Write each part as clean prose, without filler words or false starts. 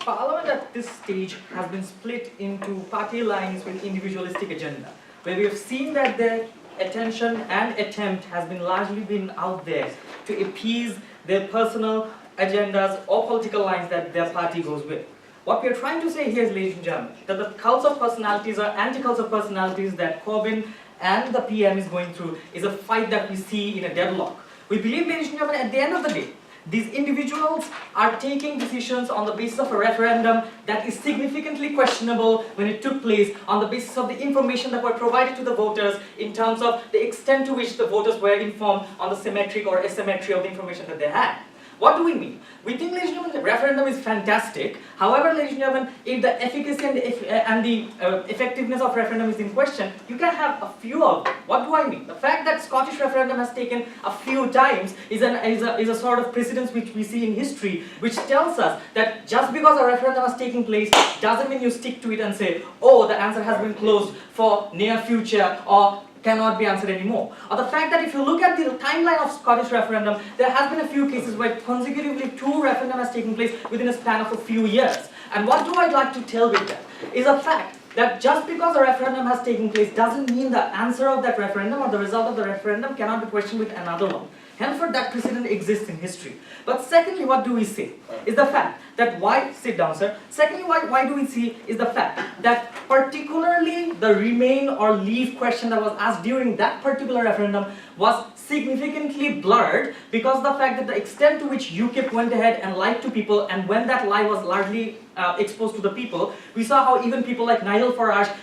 Parliament at this stage has been split into party lines with individualistic agenda, where we have seen that their attention and attempt has been largely been out there to appease their personal agendas or political lines that their party goes with. What we are trying to say here is, ladies and gentlemen, that the cults of personalities or anti-cults of personalities that Corbyn and the PM is going through is a fight that we see in a deadlock. We believe, ladies and gentlemen, at the end of the day, these individuals are taking decisions on the basis of a referendum that is significantly questionable when it took place on the basis of the information that were provided to the voters in terms of the extent to which the voters were informed on the symmetric or asymmetry of the information that they had. What do we mean? We think, ladies and gentlemen, the referendum is fantastic. However, ladies and gentlemen, if the efficacy and the effectiveness of referendum is in question, you can have a few of them. What do I mean? The fact that Scottish referendum has taken a few times is a sort of precedence which we see in history, which tells us that just because a referendum has taken place doesn't mean you stick to it and say, oh, the answer has been closed for near future or cannot be answered anymore. Or the fact that if you look at the timeline of Scottish referendum, there has been a few cases where consecutively 2 referendum has taken place within a span of a few years. And what do I like to tell with that is a fact that just because a referendum has taken place doesn't mean the answer of that referendum or the result of the referendum cannot be questioned with another one. Henceforth, that precedent exists in history. But secondly, what do we see? Is the fact that why, sit down sir, secondly, why do we see is the fact that particularly the remain or leave question that was asked during that particular referendum was significantly blurred because of the fact that the extent to which UKIP went ahead and lied to people, and when that lie was largely exposed to the people, we saw how even people like Nigel Farage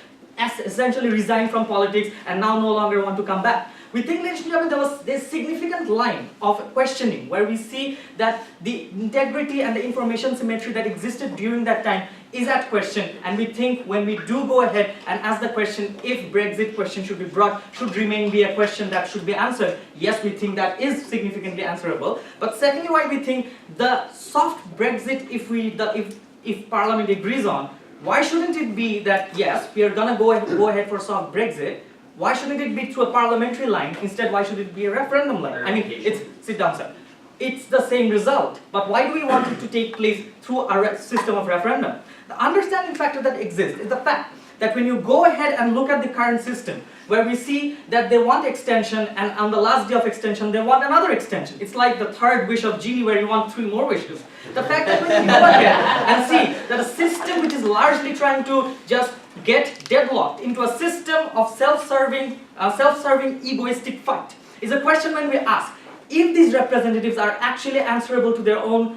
essentially resigned from politics and now no longer want to come back. We think, ladies and gentlemen, there was this significant line of questioning where we see that the integrity and the information symmetry that existed during that time is at question, and we think when we do go ahead and ask the question if Brexit question should be brought, should remain be a question that should be answered, yes, we think that is significantly answerable. But secondly, why we think the soft Brexit, if Parliament agrees on, why shouldn't it be that yes, we are gonna go ahead for soft Brexit? Why shouldn't it be through a parliamentary line? Instead, why should it be a referendum line? I mean, sit down, sir. It's the same result, but why do we want it to take place through a system of referendum? The understanding factor that exists is the fact that when you go ahead and look at the current system, where we see that they want extension, and on the last day of extension, they want another extension. It's like the third wish of genie where you want 3 more wishes. The fact that when you go ahead and see that a system which is largely trying to just get deadlocked into a system of self-serving, egoistic fight is a question when we ask if these representatives are actually answerable to their own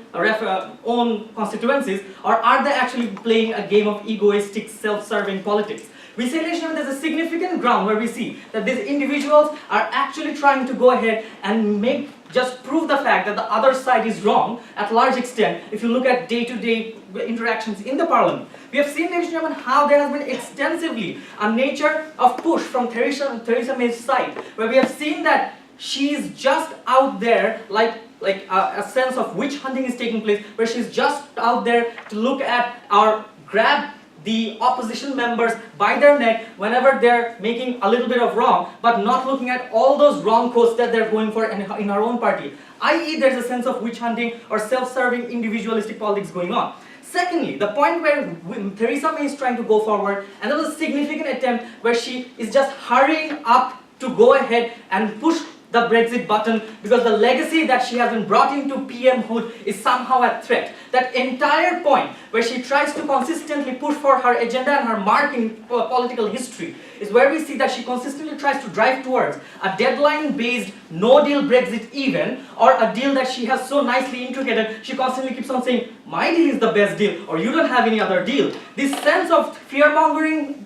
constituencies, or are they actually playing a game of egoistic, self-serving politics. We say, ladies and gentlemen, there's a significant ground where we see that these individuals are actually trying to go ahead and just prove the fact that the other side is wrong at large extent. If you look at day-to-day interactions in the parliament, we have seen, ladies and gentlemen, how there has been extensively a nature of push from Theresa May's side, where we have seen that she's just out there like a sense of witch hunting is taking place, where she's just out there to look at or grab the opposition members by their neck whenever they're making a little bit of wrong, but not looking at all those wrong courses that they're going for in our own party. I.e., there's a sense of witch hunting or self-serving individualistic politics going on. Secondly, the point where Theresa May is trying to go forward, and there was a significant attempt where she is just hurrying up to go ahead and push the Brexit button because the legacy that she has been brought into PM-hood is somehow at threat. That entire point where she tries to consistently push for her agenda and her mark in political history is where we see that she consistently tries to drive towards a deadline-based no-deal Brexit even, or a deal that she has so nicely integrated. She constantly keeps on saying, my deal is the best deal, or you don't have any other deal. This sense of fear-mongering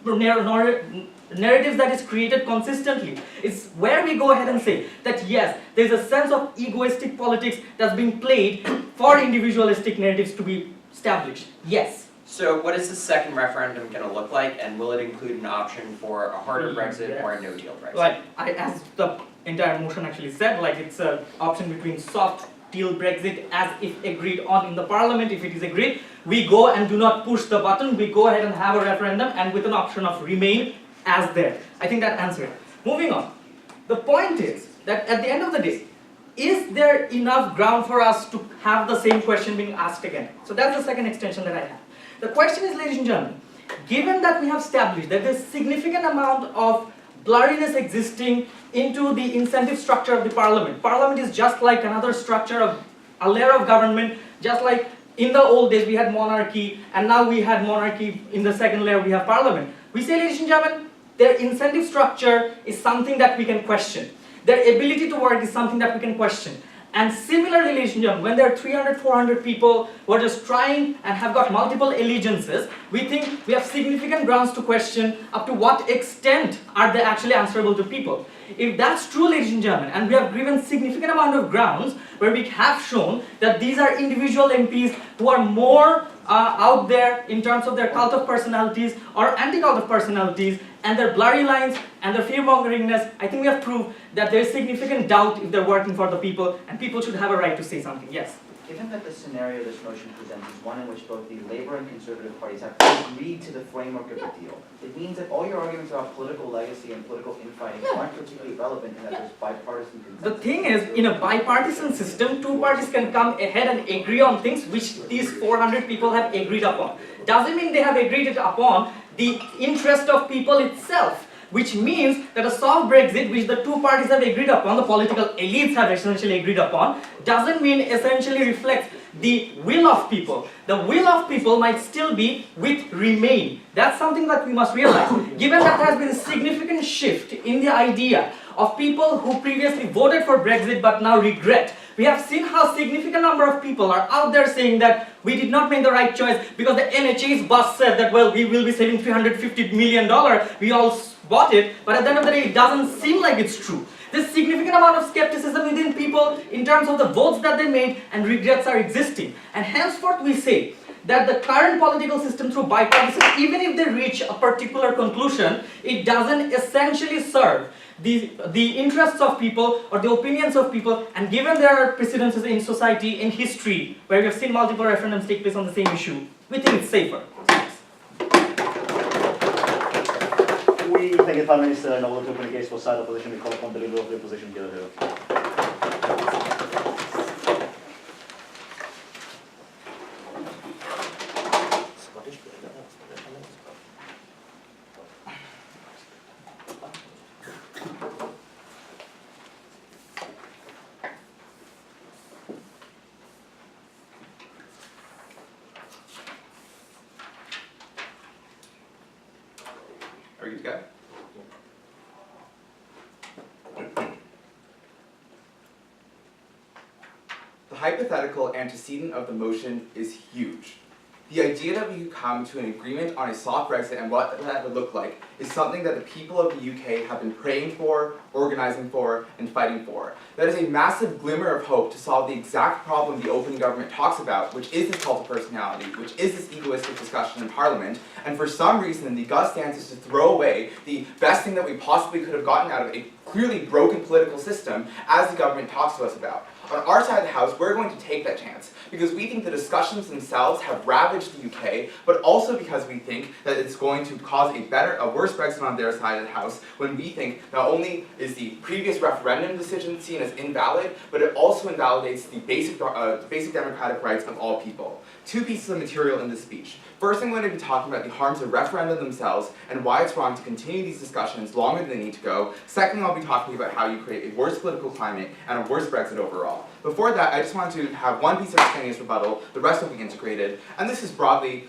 narratives that is created consistently is where we go ahead and say that yes, there's a sense of egoistic politics that's being played for individualistic narratives to be established. Yes. So what is the second referendum going to look like, and will it include an option for a harder Brexit or a no-deal Brexit? Like, as the entire motion actually said, like it's an option between soft deal Brexit as if agreed on in the parliament. If it is agreed, we go and do not push the button, we go ahead and have a referendum, and with an option of remain as there. I think that answered. Moving on. The point is that at the end of the day, is there enough ground for us to have the same question being asked again? So that's the second extension that I have. The question is, ladies and gentlemen, given that we have established that there's significant amount of blurriness existing into the incentive structure of the parliament. Parliament is just like another structure of a layer of government, just like in the old days we had monarchy, and now we had monarchy in the second layer we have parliament. We say, ladies and gentlemen, their incentive structure is something that we can question. Their ability to work is something that we can question. And similarly, ladies and gentlemen, when there are 300, 400 people who are just trying and have got multiple allegiances, we think we have significant grounds to question up to what extent are they actually answerable to people. If that's true, ladies and gentlemen, and we have given significant amount of grounds where we have shown that these are individual MPs who are more out there in terms of their cult of personalities or anti-cult of personalities, and their blurry lines and their fear-mongeringness, I think we have proved that there is significant doubt if they're working for the people, and people should have a right to say something. Yes? Given that the scenario this motion presents is one in which both the Labour and Conservative parties have agreed to the framework of the deal, it means that all your arguments about political legacy and political infighting aren't particularly relevant in that there's bipartisan consensus. The thing is, in a bipartisan system, two parties can come ahead and agree on things which these 400 people have agreed upon. Doesn't mean they have agreed upon the interest of people itself, which means that a soft Brexit, which the two parties have agreed upon, the political elites have essentially agreed upon, doesn't mean essentially reflects the will of people. The will of people might still be with Remain. That's something that we must realize. Given that there has been a significant shift in the idea of people who previously voted for Brexit but now regret, we have seen how significant number of people are out there saying that we did not make the right choice because the NHS boss said that, well, we will be saving $350 million. We all bought it, but at the end of the day, it doesn't seem like it's true. There's significant amount of skepticism within people in terms of the votes that they made, and regrets are existing. And henceforth we say that the current political system through bipartisan, even if they reach a particular conclusion, it doesn't essentially serve the interests of people or the opinions of people, and given there are precedences in society, in history, where we have seen multiple referendums take place on the same issue, we think it's safer. We thank the Prime Minister and all to open the case for side opposition. We call upon the Leader of the Opposition, Gil Hill. Are you good to go? The hypothetical antecedent of the motion is huge. The idea that we could come to an agreement on a soft Brexit and what that would look like is something that the people of the UK have been praying for, organising for, and fighting for. That is a massive glimmer of hope to solve the exact problem the open government talks about, which is this cult of personality, which is this egoistic discussion in Parliament, and for some reason the gut stance is to throw away the best thing that we possibly could have gotten out of a clearly broken political system as the government talks to us about. On our side of the house, we're going to take that chance, because we think the discussions themselves have ravaged the UK, but also because we think that it's going to cause a worse Brexit on their side of the house, when we think not only is the previous referendum decision seen as invalid, but it also invalidates the basic democratic rights of all people. Two pieces of material in this speech. First, I'm going to be talking about the harms of referenda themselves and why it's wrong to continue these discussions longer than they need to go. Second, I'll be talking about how you create a worse political climate and a worse Brexit overall. Before that, I just want to have one piece of extraneous rebuttal, the rest will be integrated, and this is broadly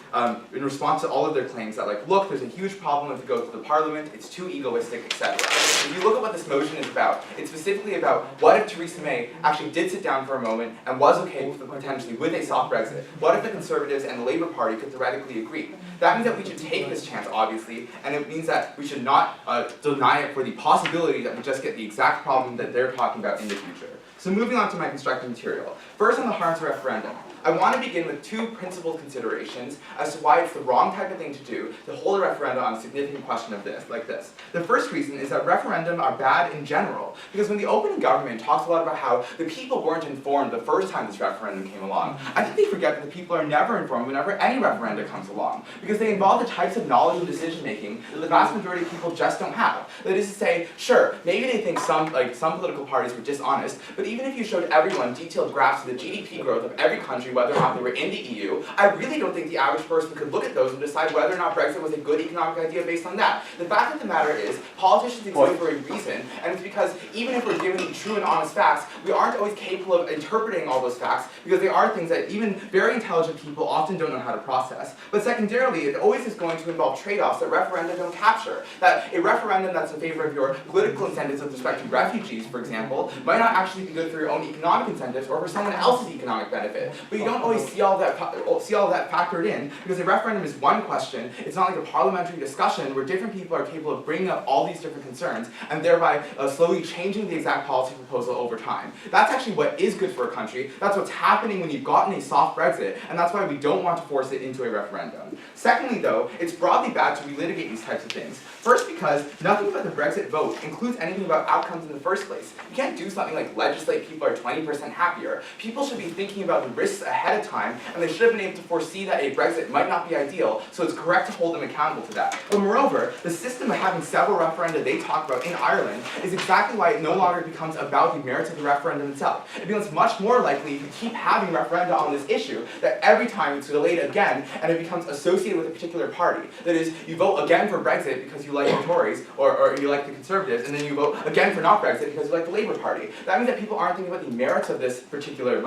in response to all of their claims that, like, look, there's a huge problem if it goes to the Parliament, it's too egoistic, etc. If you look at what this motion is about, it's specifically about what if Theresa May actually did sit down for a moment and was okay potentially with a soft Brexit? What if the Conservatives and the Labour Party could theoretically agree? That means that we should take this chance, obviously, and it means that we should not deny it for the possibility that we just get the exact problem that they're talking about in the future. So moving on to my constructive material. First, on the harms of referendum. I want to begin with two principal considerations as to why it's the wrong type of thing to do to hold a referendum on a significant question of this, like this. The first reason is that referendum are bad in general, because when the open government talks a lot about how the people weren't informed the first time this referendum came along, I think they forget that the people are never informed whenever any referendum comes along, because they involve the types of knowledge and decision making that the vast majority of people just don't have. That is to say, sure, maybe they think some political parties were dishonest, but even if you showed everyone detailed graphs of the GDP growth of every country country whether or not they were in the EU, I really don't think the average person could look at those and decide whether or not Brexit was a good economic idea based on that. The fact of the matter is, politicians exist for a reason, and it's because even if we're given the true and honest facts, we aren't always capable of interpreting all those facts, because they are things that even very intelligent people often don't know how to process. But secondarily, it always is going to involve trade-offs that referenda don't capture. That a referendum that's in favor of your political incentives with respect to refugees, for example, might not actually be good for your own economic incentives or for someone else's economic benefit. But you don't always see all that factored in, because a referendum is one question. It's not like a parliamentary discussion where different people are capable of bringing up all these different concerns and thereby slowly changing the exact policy proposal over time. That's actually what is good for a country. That's what's happening when you've gotten a soft Brexit, and that's why we don't want to force it into a referendum. Secondly, though, it's broadly bad to relitigate these types of things. First, because nothing about the Brexit vote includes anything about outcomes in the first place. You can't do something like legislate people are 20% happier. People should be thinking about the risks ahead of time, and they should have been able to foresee that a Brexit might not be ideal, so it's correct to hold them accountable to that. But moreover, the system of having several referenda they talk about in Ireland is exactly why it no longer becomes about the merits of the referendum itself. It becomes much more likely if you keep having referenda on this issue that every time it's delayed again and it becomes associated with a particular party. That is, you vote again for Brexit because you like the Tories or you like the Conservatives, and then you vote again for not Brexit because you like the Labour Party. That means that people aren't thinking about the merits of this particular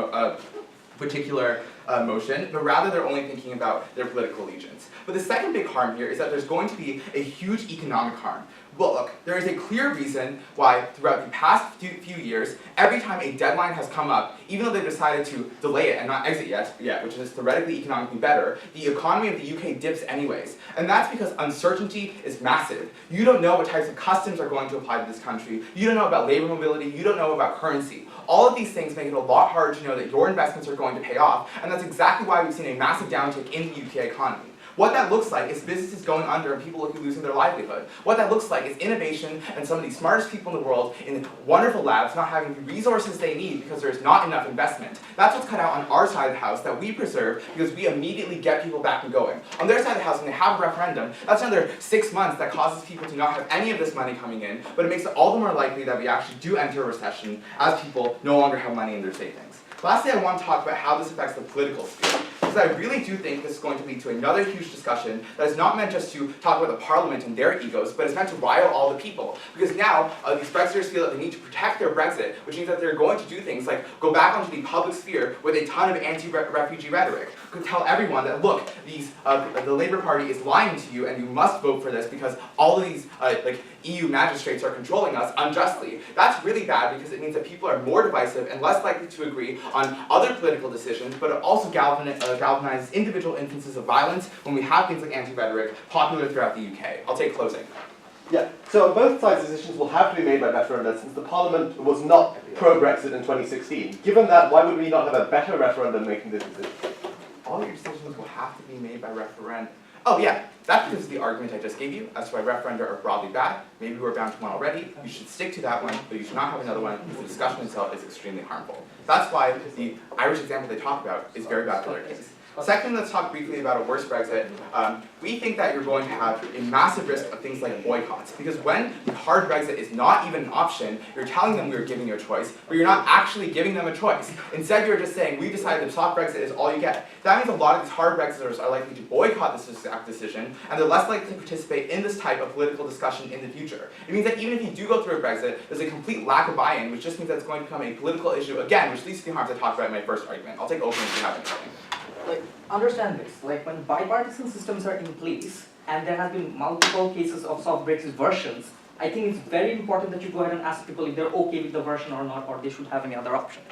motion, but rather they're only thinking about their political allegiance. But the second big harm here is that there's going to be a huge economic harm. Look, there is a clear reason why throughout the past few years, every time a deadline has come up, even though they've decided to delay it and not exit yet, which is theoretically economically better, the economy of the UK dips anyways. And that's because uncertainty is massive. You don't know what types of customs are going to apply to this country. You don't know about labor mobility. You don't know about currency. All of these things make it a lot harder to know that your investments are going to pay off, and that's exactly why we've seen a massive downtick in the UK economy. What that looks like is businesses going under and people losing their livelihood. What that looks like is innovation and some of the smartest people in the world in wonderful labs not having the resources they need because there's not enough investment. That's what's cut out on our side of the house that we preserve because we immediately get people back and going. On their side of the house, when they have a referendum, that's another 6 months that causes people to not have any of this money coming in, but it makes it all the more likely that we actually do enter a recession as people no longer have money in their savings. Lastly, I want to talk about how this affects the political sphere. Because I really do think this is going to lead to another huge discussion that is not meant just to talk about the parliament and their egos, but it's meant to rile all the people. Because now, these Brexiters feel that they need to protect their Brexit, which means that they're going to do things like go back onto the public sphere with a ton of anti-refugee rhetoric. Could tell everyone that, look, the Labour Party is lying to you and you must vote for this because all of these EU magistrates are controlling us unjustly. That's really bad because it means that people are more divisive and less likely to agree on other political decisions, but it also galvanizes individual instances of violence when we have things like anti-rhetoric popular throughout the UK. I'll take closing. Yeah, so both sides' decisions will have to be made by referenda since the Parliament was not pro-Brexit in 2016. Given that, why would we not have a better referendum making this decision? All your decisions will have to be made by referendum. Oh yeah, that's because of the argument I just gave you as to why referenda are broadly bad. Maybe we're bound to one already. You should stick to that one, but you should not have another one because the discussion itself is extremely harmful. That's why the Irish example they talk about is very bad for their case. Second, let's talk briefly about a worse Brexit. We think that you're going to have a massive risk of things like boycotts, because when the hard Brexit is not even an option, you're telling them we're giving you a choice, but you're not actually giving them a choice. Instead, you're just saying, we decided that soft Brexit is all you get. That means a lot of these hard Brexiters are likely to boycott this exact decision, and they're less likely to participate in this type of political discussion in the future. It means that even if you do go through a Brexit, there's a complete lack of buy-in, which just means that it's going to become a political issue again, which leads to the harms I talked about in my first argument. I'll take open if you have anything. Understand this, when bipartisan systems are in place and there have been multiple cases of soft Brexit versions, I think it's very important that you go ahead and ask people if they're okay with the version or not, or they should have any other option.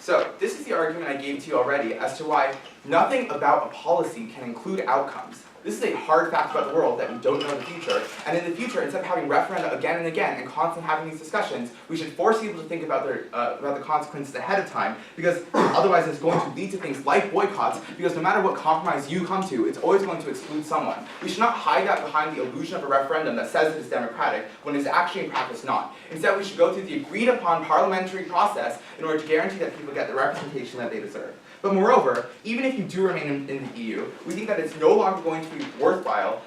So this is the argument I gave to you already as to why nothing about a policy can include outcomes. This is a hard fact about the world that we don't know in the future, and in the future, instead of having referenda again and again and constantly having these discussions, we should force people to think about the consequences ahead of time, because otherwise it's going to lead to things like boycotts, because no matter what compromise you come to, it's always going to exclude someone. We should not hide that behind the illusion of a referendum that says it is democratic, when it is actually in practice not. Instead, we should go through the agreed upon parliamentary process in order to guarantee that people get the representation that they deserve. But moreover, even if you do remain in the EU, we think that it's no longer going to be worthwhile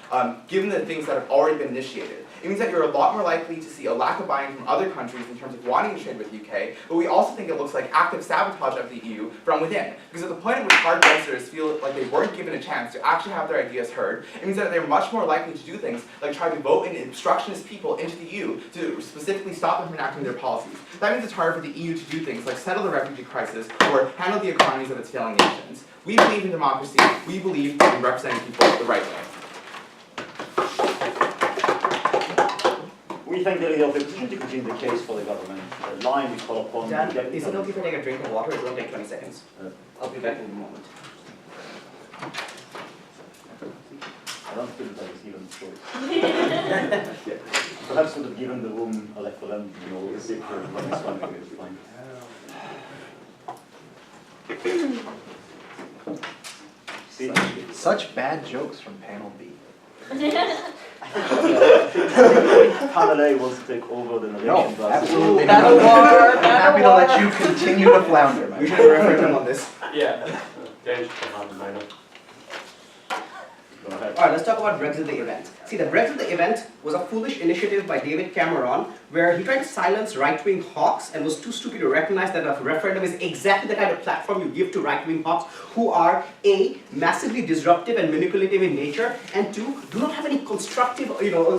given the things that have already been initiated. It means that you're a lot more likely to see a lack of buy-in from other countries in terms of wanting to trade with the UK, but we also think it looks like active sabotage of the EU from within. Because at the point at which hard Brexiters feel like they weren't given a chance to actually have their ideas heard, it means that they're much more likely to do things like try to vote in obstructionist people into the EU to specifically stop them from enacting their policies. That means it's hard for the EU to do things like settle the refugee crisis or handle the economies of its failing nations. We believe in democracy. We believe in representing people the right way. We think the leader of the opposition to continue the case for the government. The line we call upon Dan, the deputy is it okay if I government. take a drink of water? It won't take 20 seconds. Uh, I'll be back in a moment. I don't feel that it's given choice. Yeah. Perhaps would have given the room a referendum, you know, we'll see if the next one is fine. See, Such bad jokes from panel B. Panel A wants to take over the narration. No, but- absolutely not. Battle war, I'm happy to let you continue to flounder, my We should friend. have a referendum on this. Yeah. Go ahead. Alright, let's talk about Brexit the event. See, the Brexit the event was a foolish initiative by David Cameron where he tried to silence right-wing hawks and was too stupid to recognize that a referendum is exactly the kind of platform you give to right-wing hawks who are A, massively disruptive and manipulative in nature, and two, do not have any constructive,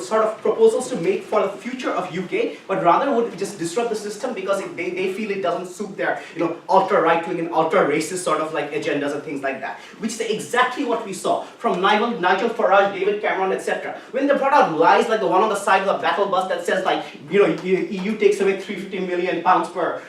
sort of proposals to make for the future of UK, but rather would just disrupt the system because they feel it doesn't suit their, ultra right-wing and ultra racist sort of like agendas and things like that, which is exactly what we saw from Nigel Farage, David Cameron, etc. When they brought out lies like the one on the side of the battle bus that says like, EU takes away £350 million per,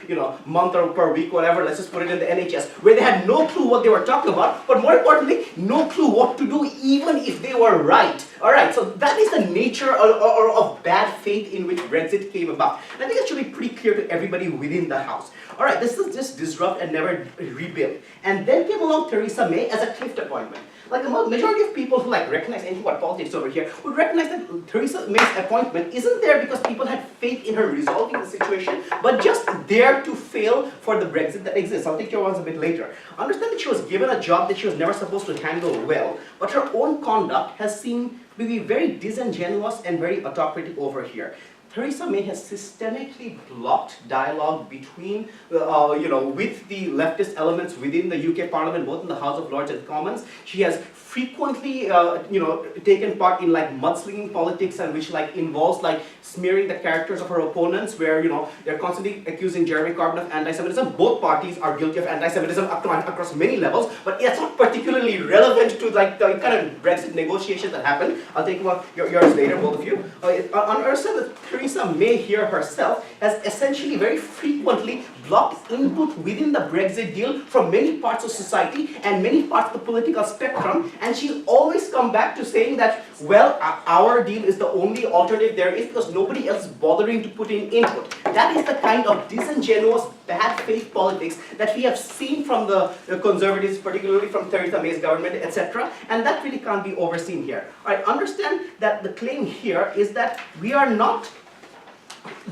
month or per week, whatever, let's just put it in the NHS, where they had no clue what they were talking about, but more importantly, no clue what to do even if they were right. Alright, so that is the nature of bad faith in which Brexit came about. And I think it should be pretty clear to everybody within the House. Alright, this is just disrupt and never rebuild. And then came along Theresa May as a cliff appointment. Like the majority of people who recognize anything about politics over here would recognize that Theresa May's appointment isn't there because people had faith in her resolving the situation, but just there to fail for the Brexit that exists. I'll take your ones a bit later. Understand that she was given a job that she was never supposed to handle well, but her own conduct has seemed to be very disingenuous and very autocratic over here. Theresa May has systemically blocked dialogue between, with the leftist elements within the UK Parliament, both in the House of Lords and Commons. She has frequently, taken part in mudslinging politics and which involves smearing the characters of her opponents, where they're constantly accusing Jeremy Corbyn of anti-Semitism. Both parties are guilty of anti-Semitism across many levels, but it's not particularly relevant to the kind of Brexit negotiations that happened. I'll take yours later, both of you. Understand that Theresa May here herself has essentially very frequently blocked input within the Brexit deal from many parts of society and many parts of the political spectrum, and she's always come back to saying that, well, our deal is the only alternative there is because nobody else is bothering to put in input. That is the kind of disingenuous, bad faith politics that we have seen from the Conservatives, particularly from Theresa May's government, etc., and that really can't be overseen here. Alright, understand that the claim here is that we are not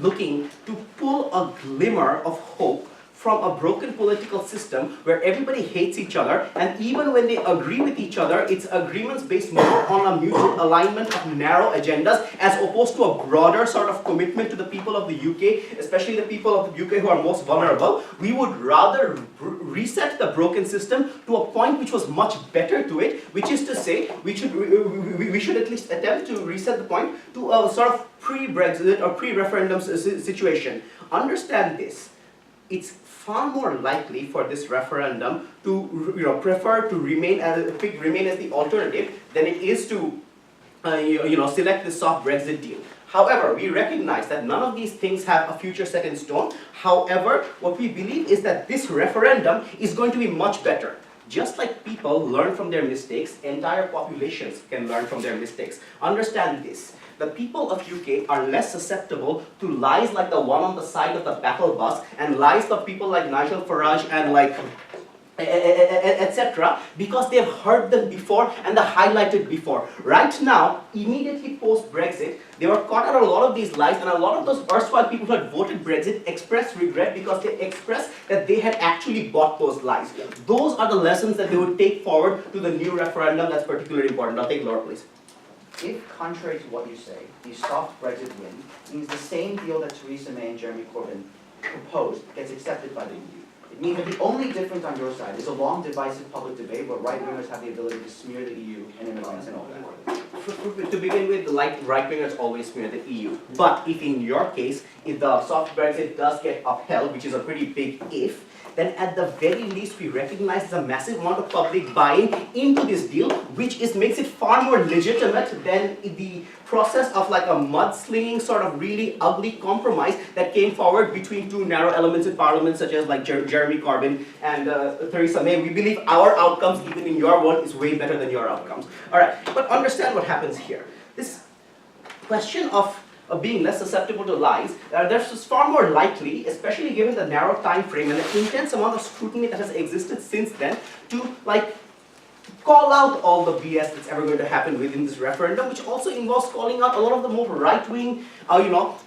looking to pull a glimmer of hope from a broken political system where everybody hates each other, and even when they agree with each other, it's agreements based more on a mutual alignment of narrow agendas as opposed to a broader sort of commitment to the people of the UK, especially the people of the UK who are most vulnerable. We would rather reset the broken system to a point which was much better to it, which is to say, we should at least attempt to reset the point to a sort of pre-Brexit or pre-referendum situation. Understand this. It's far more likely for this referendum to prefer to remain as the alternative than it is to select the soft Brexit deal. However, we recognize that none of these things have a future set in stone. However, what we believe is that this referendum is going to be much better. Just like people learn from their mistakes, entire populations can learn from their mistakes. Understand this. The people of UK are less susceptible to lies like the one on the side of the battle bus and lies of people like Nigel Farage and etc. because they've heard them before and they're highlighted before. Right now, immediately post-Brexit, they were caught out a lot of these lies, and a lot of those erstwhile people who had voted Brexit expressed regret because they expressed that they had actually bought those lies. Those are the lessons that they would take forward to the new referendum that's particularly important. I'll take Laura, please. if, contrary to what you say, the soft Brexit win means the same deal that Theresa May and Jeremy Corbyn proposed gets accepted by the EU. It means that the only difference on your side is a long, divisive public debate where right-wingers have the ability to smear the EU and immigrants and all that. To begin with, right-wingers always smear the EU. But if in your case, if the soft Brexit does get upheld, which is a pretty big if, then at the very least we recognize there's a massive amount of public buy-in into this deal, which makes it far more legitimate than the process of like a mudslinging sort of really ugly compromise that came forward between two narrow elements in parliament, such as like Jeremy Corbyn and Theresa May. We believe our outcomes, even in your world, is way better than your outcomes. All right, but understand what happens here. This question of being less susceptible to lies, that's far more likely, especially given the narrow time frame and the intense amount of scrutiny that has existed since then, to like call out all the BS that's ever going to happen within this referendum, which also involves calling out a lot of the more right-wing,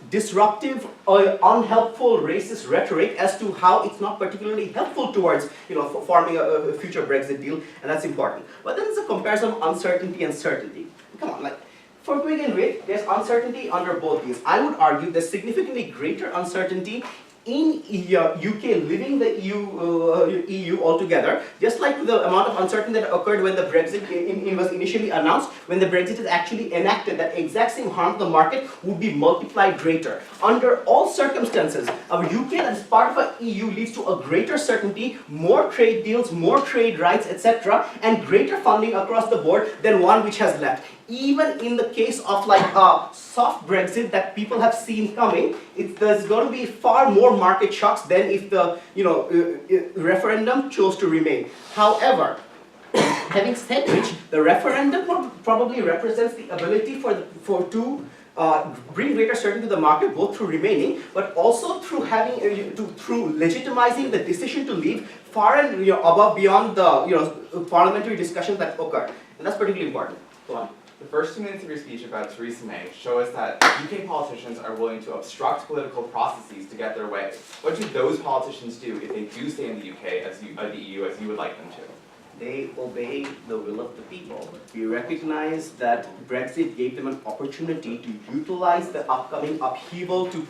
disruptive, unhelpful racist rhetoric as to how it's not particularly helpful towards, forming a future Brexit deal, and that's important. But then there's a comparison of uncertainty and certainty. Come on, for begin with, there's uncertainty under both these. I would argue there's significantly greater uncertainty in UK leaving the EU altogether, just like the amount of uncertainty that occurred when the Brexit was initially announced, when the Brexit is actually enacted, that exact same harm to the market would be multiplied greater. Under all circumstances, a UK that is part of a EU leads to a greater certainty, more trade deals, more trade rights, etc., and greater funding across the board than one which has left. Even in the case of like a soft Brexit that people have seen coming, there's going to be far more market shocks than if the referendum chose to remain. However, having said which, the referendum probably represents the ability to bring greater certainty to the market, both through remaining, but also through through legitimizing the decision to leave far and above beyond the parliamentary discussions that occur, and that's particularly important. Go on. The first 2 minutes of your speech about Theresa May show us that UK politicians are willing to obstruct political processes to get their way. What do those politicians do if they do stay in the UK, the EU, as you would like them to? They obey the will of the people. We recognize that Brexit gave them an opportunity to utilize the upcoming upheaval to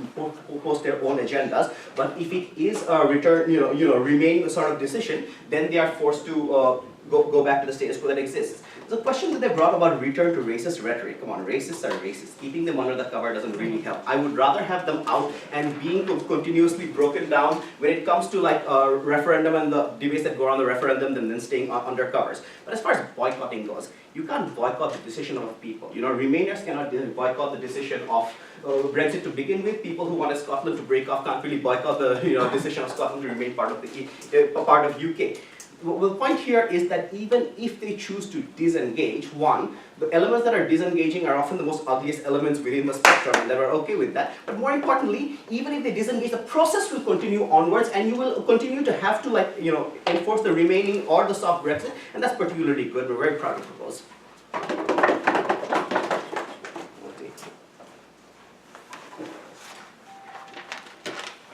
post their own agendas. But if it is a remain sort of decision, then they are forced to go back to the status quo that exists. The question that they brought about return to racist rhetoric. Come on, racists are racist. Keeping them under the cover doesn't really help. I would rather have them out and being continuously broken down when it comes to like a referendum and the debates that go on the referendum than staying under covers. But as far as boycotting goes, you can't boycott the decision of people. Remainers cannot boycott the decision of Brexit to begin with. People who wanted Scotland to break off can't really boycott the decision of Scotland to remain part of UK. The point here is that even if they choose to disengage, the elements that are disengaging are often the most ugliest elements within the spectrum, and they are okay with that. But more importantly, even if they disengage, the process will continue onwards, and you will continue to have to enforce the remaining or the soft Brexit, and that's particularly good. We're very proud to propose.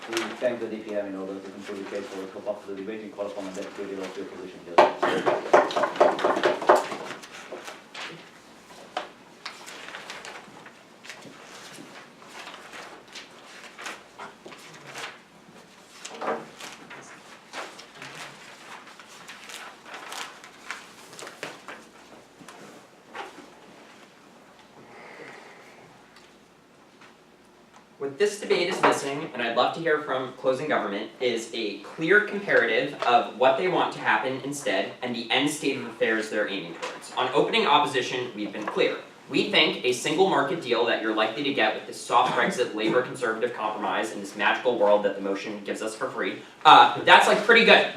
We thank the DPM in order to conclude the case for the top of the debating correspondent that clearly lost your position here. What this debate is missing, and I'd love to hear from closing government, is a clear comparative of what they want to happen instead and the end state of affairs they're aiming towards. On opening opposition, we've been clear. We think a single market deal that you're likely to get with this soft Brexit Labour Conservative compromise in this magical world that the motion gives us for free, that's pretty good.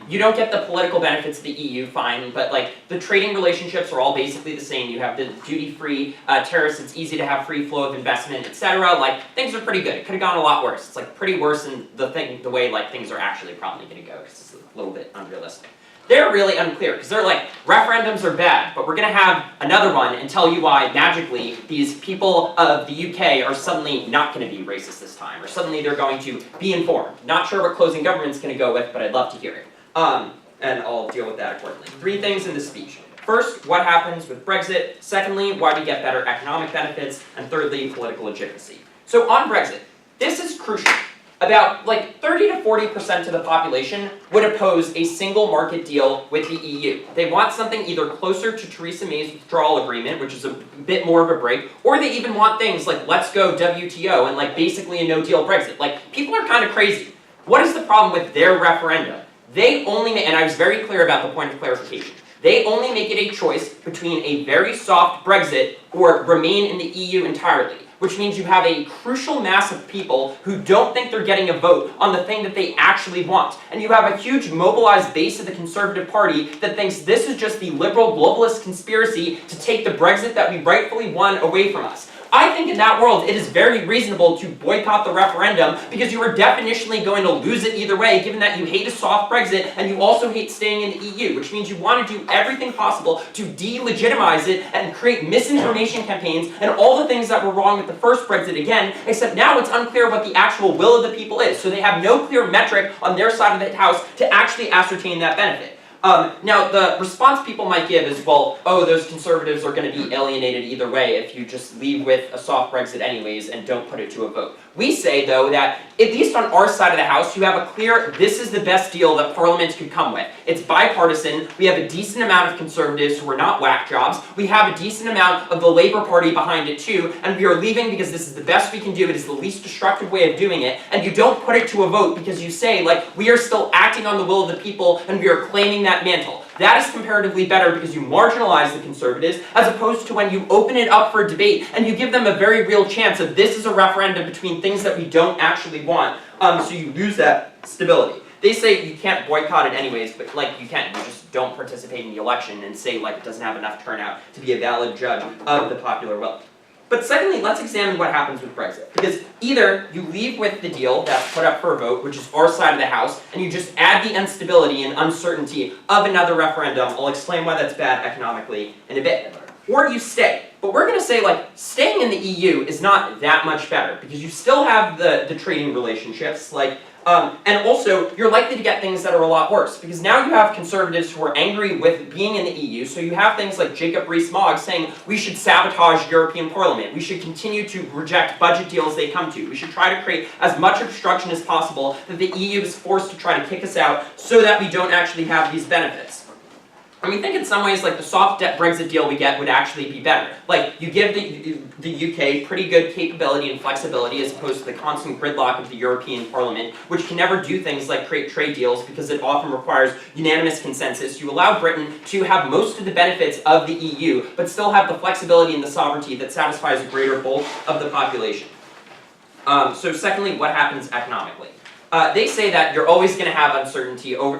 You don't get the political benefits of the EU, fine, but the trading relationships are all basically the same. You have the duty-free tariffs, it's easy to have free flow of investment, etc. Things are pretty good. It could have gone a lot worse. It's pretty worse than the way things are actually probably going to go, because it's a little bit unrealistic. They're really unclear, because they're referendums are bad, but we're going to have another one and tell you why, magically, these people of the UK are suddenly not going to be racist this time, or suddenly they're going to be informed. Not sure what closing government's going to go with, but I'd love to hear it. And I'll deal with that accordingly. 3 things in the speech. First, what happens with Brexit? Secondly, why we get better economic benefits? And thirdly, political legitimacy. So on Brexit, this is crucial. About like 30 to 40% of the population would oppose a single market deal with the EU. They want something either closer to Theresa May's withdrawal agreement, which is a bit more of a break, or they even want things like let's go WTO and like basically a no-deal Brexit. Like, people are kind of crazy. What is the problem with their referendum? They only make, and I was very clear about the point of clarification, they only make it a choice between a very soft Brexit or remain in the EU entirely, which means you have a crucial mass of people who don't think they're getting a vote on the thing that they actually want. And you have a huge mobilized base of the Conservative Party that thinks this is just the liberal globalist conspiracy to take the Brexit that we rightfully won away from us. I think in that world, it is very reasonable to boycott the referendum because you are definitionally going to lose it either way, given that you hate a soft Brexit and you also hate staying in the EU, which means you want to do everything possible to delegitimize it and create misinformation campaigns and all the things that were wrong with the first Brexit again, except now it's unclear what the actual will of the people is, so they have no clear metric on their side of the house to actually ascertain that benefit. Now, the response people might give is, well, oh, those conservatives are going to be alienated either way if you just leave with a soft Brexit anyways and don't put it to a vote. We say, though, that at least on our side of the house, you have a clear, this is the best deal that Parliament could come with. It's bipartisan, we have a decent amount of conservatives who are not whack jobs, we have a decent amount of the Labour Party behind it too, and we are leaving because this is the best we can do, it is the least destructive way of doing it, and you don't put it to a vote because you say, like, we are still acting on the will of the people and we are claiming that mantle. That is comparatively better because you marginalize the conservatives as opposed to when you open it up for debate and you give them a very real chance of this is a referendum between things that we don't actually want, so you lose that stability. They say you can't boycott it anyways, but like you can't, you just don't participate in the election and say like it doesn't have enough turnout to be a valid judge of the popular will. But secondly, let's examine what happens with Brexit. Because either you leave with the deal that's put up for a vote, which is our side of the house, and you just add the instability and uncertainty of another referendum. I'll explain why that's bad economically in a bit. Or you stay. But we're going to say, like, staying in the EU is not that much better, because you still have the trading relationships, like, and also, you're likely to get things that are a lot worse, because now you have conservatives who are angry with being in the EU, so you have things like Jacob Rees-Mogg saying, we should sabotage European Parliament, we should continue to reject budget deals they come to, we should try to create as much obstruction as possible that the EU is forced to try to kick us out so that we don't actually have these benefits. And we think in some ways like the soft Brexit deal we get would actually be better. Like, you give the UK pretty good capability and flexibility as opposed to the constant gridlock of the European Parliament, which can never do things like create trade deals because it often requires unanimous consensus. You allow Britain to have most of the benefits of the EU, but still have the flexibility and the sovereignty that satisfies a greater bulk of the population. So secondly, what happens economically? They say that you're always going to have uncertainty over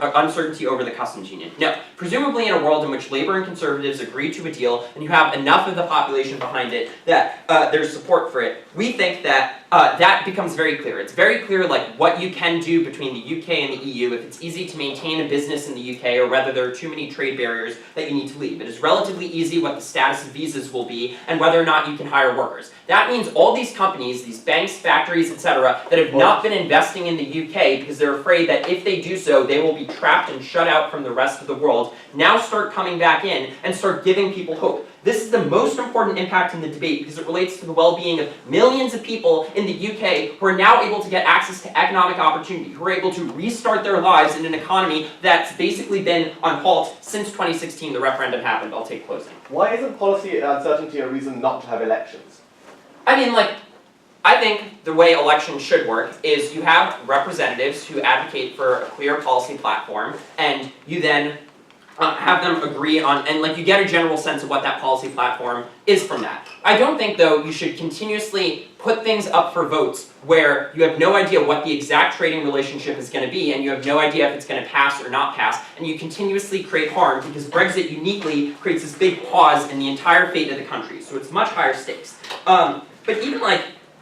the customs union. No, presumably in a world in which Labour and Conservatives agree to a deal and you have enough of the population behind it that there's support for it, we think that that becomes very clear. It's very clear like what you can do between the UK and the EU if it's easy to maintain a business in the UK or whether there are too many trade barriers that you need to leave. It is relatively easy what the status of visas will be and whether or not you can hire workers. That means all these companies, these banks, factories, etc., that have not been investing in the UK because they're afraid that if they do so, they will be trapped and shut out from the rest of the world, now start coming back in and start giving people hope. This is the most important impact in the debate because it relates to the well-being of millions of people in the UK who are now able to get access to economic opportunity, who are able to restart their lives in an economy that's basically been on halt since 2016 the referendum happened. I'll take closing. Why isn't policy uncertainty a reason not to have elections? I mean, like, I think the way elections should work is you have representatives who advocate for a clear policy platform, and you then have them agree on, and like you get a general sense of what that policy platform is from that. I don't think, though, you should continuously put things up for votes where you have no idea what the exact trading relationship is going to be, and you have no idea if it's going to pass or not pass, and you continuously create harm because Brexit uniquely creates this big pause in the entire fate of the country, so it's much higher stakes. But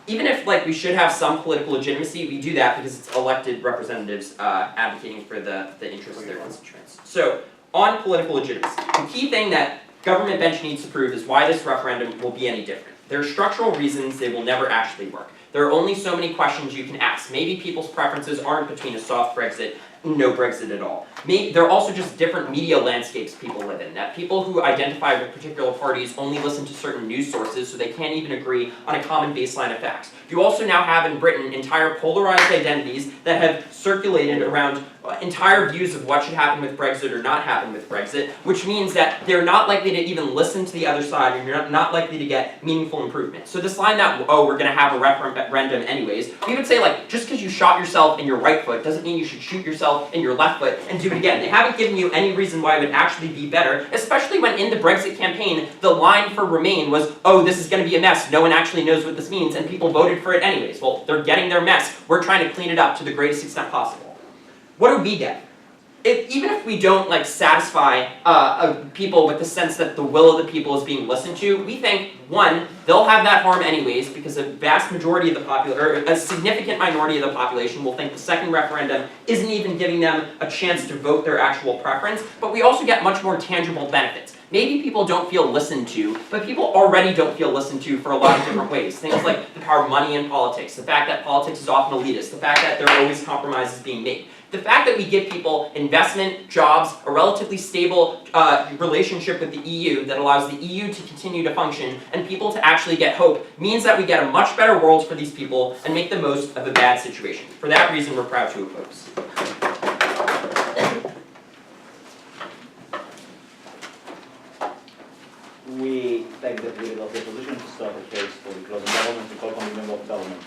even if we should have some political legitimacy, we do that because it's elected representatives advocating for the interests of their constituents. So, on political legitimacy, the key thing that government bench needs to prove is why this referendum will be any different. There are structural reasons they will never actually work. There are only so many questions you can ask. Maybe people's preferences aren't between a soft Brexit no Brexit at all. They're also just different media landscapes people live in, that people who identify with particular parties only listen to certain news sources, so they can't even agree on a common baseline of facts. You also now have in Britain entire polarized identities that have circulated around entire views of what should happen with Brexit or not happen with Brexit, which means that they're not likely to even listen to the other side, and you're not likely to get meaningful improvement. So this line that, oh, we're going to have a referendum anyways, we would say, like, just because you shot yourself in your right foot doesn't mean you should shoot yourself in your left foot and do it again. They haven't given you any reason why it would actually be better, especially when in the Brexit campaign, the line for Remain was, oh, this is going to be a mess, no one actually knows what this means, and people voted for it anyways. Well, they're getting their mess. We're trying to clean it up to the greatest extent possible. What do we get? Even if we don't satisfy people with the sense that the will of the people is being listened to, we think, one, they'll have that harm anyways because a vast majority of the or a significant minority of the population will think the second referendum isn't even giving them a chance to vote their actual preference, but we also get much more tangible benefits. Maybe people don't feel listened to, but people already don't feel listened to for a lot of different ways. Things like the power of money in politics, the fact that politics is often elitist, the fact that there are always compromises being made. The fact that we give people investment, jobs, a relatively stable relationship with the EU that allows the EU to continue to function and people to actually get hope means that we get a much better world for these people and make the most of a bad situation. For that reason, we're proud to oppose. We take the lead of the opposition to start a case for the closing government, to call on the member of government.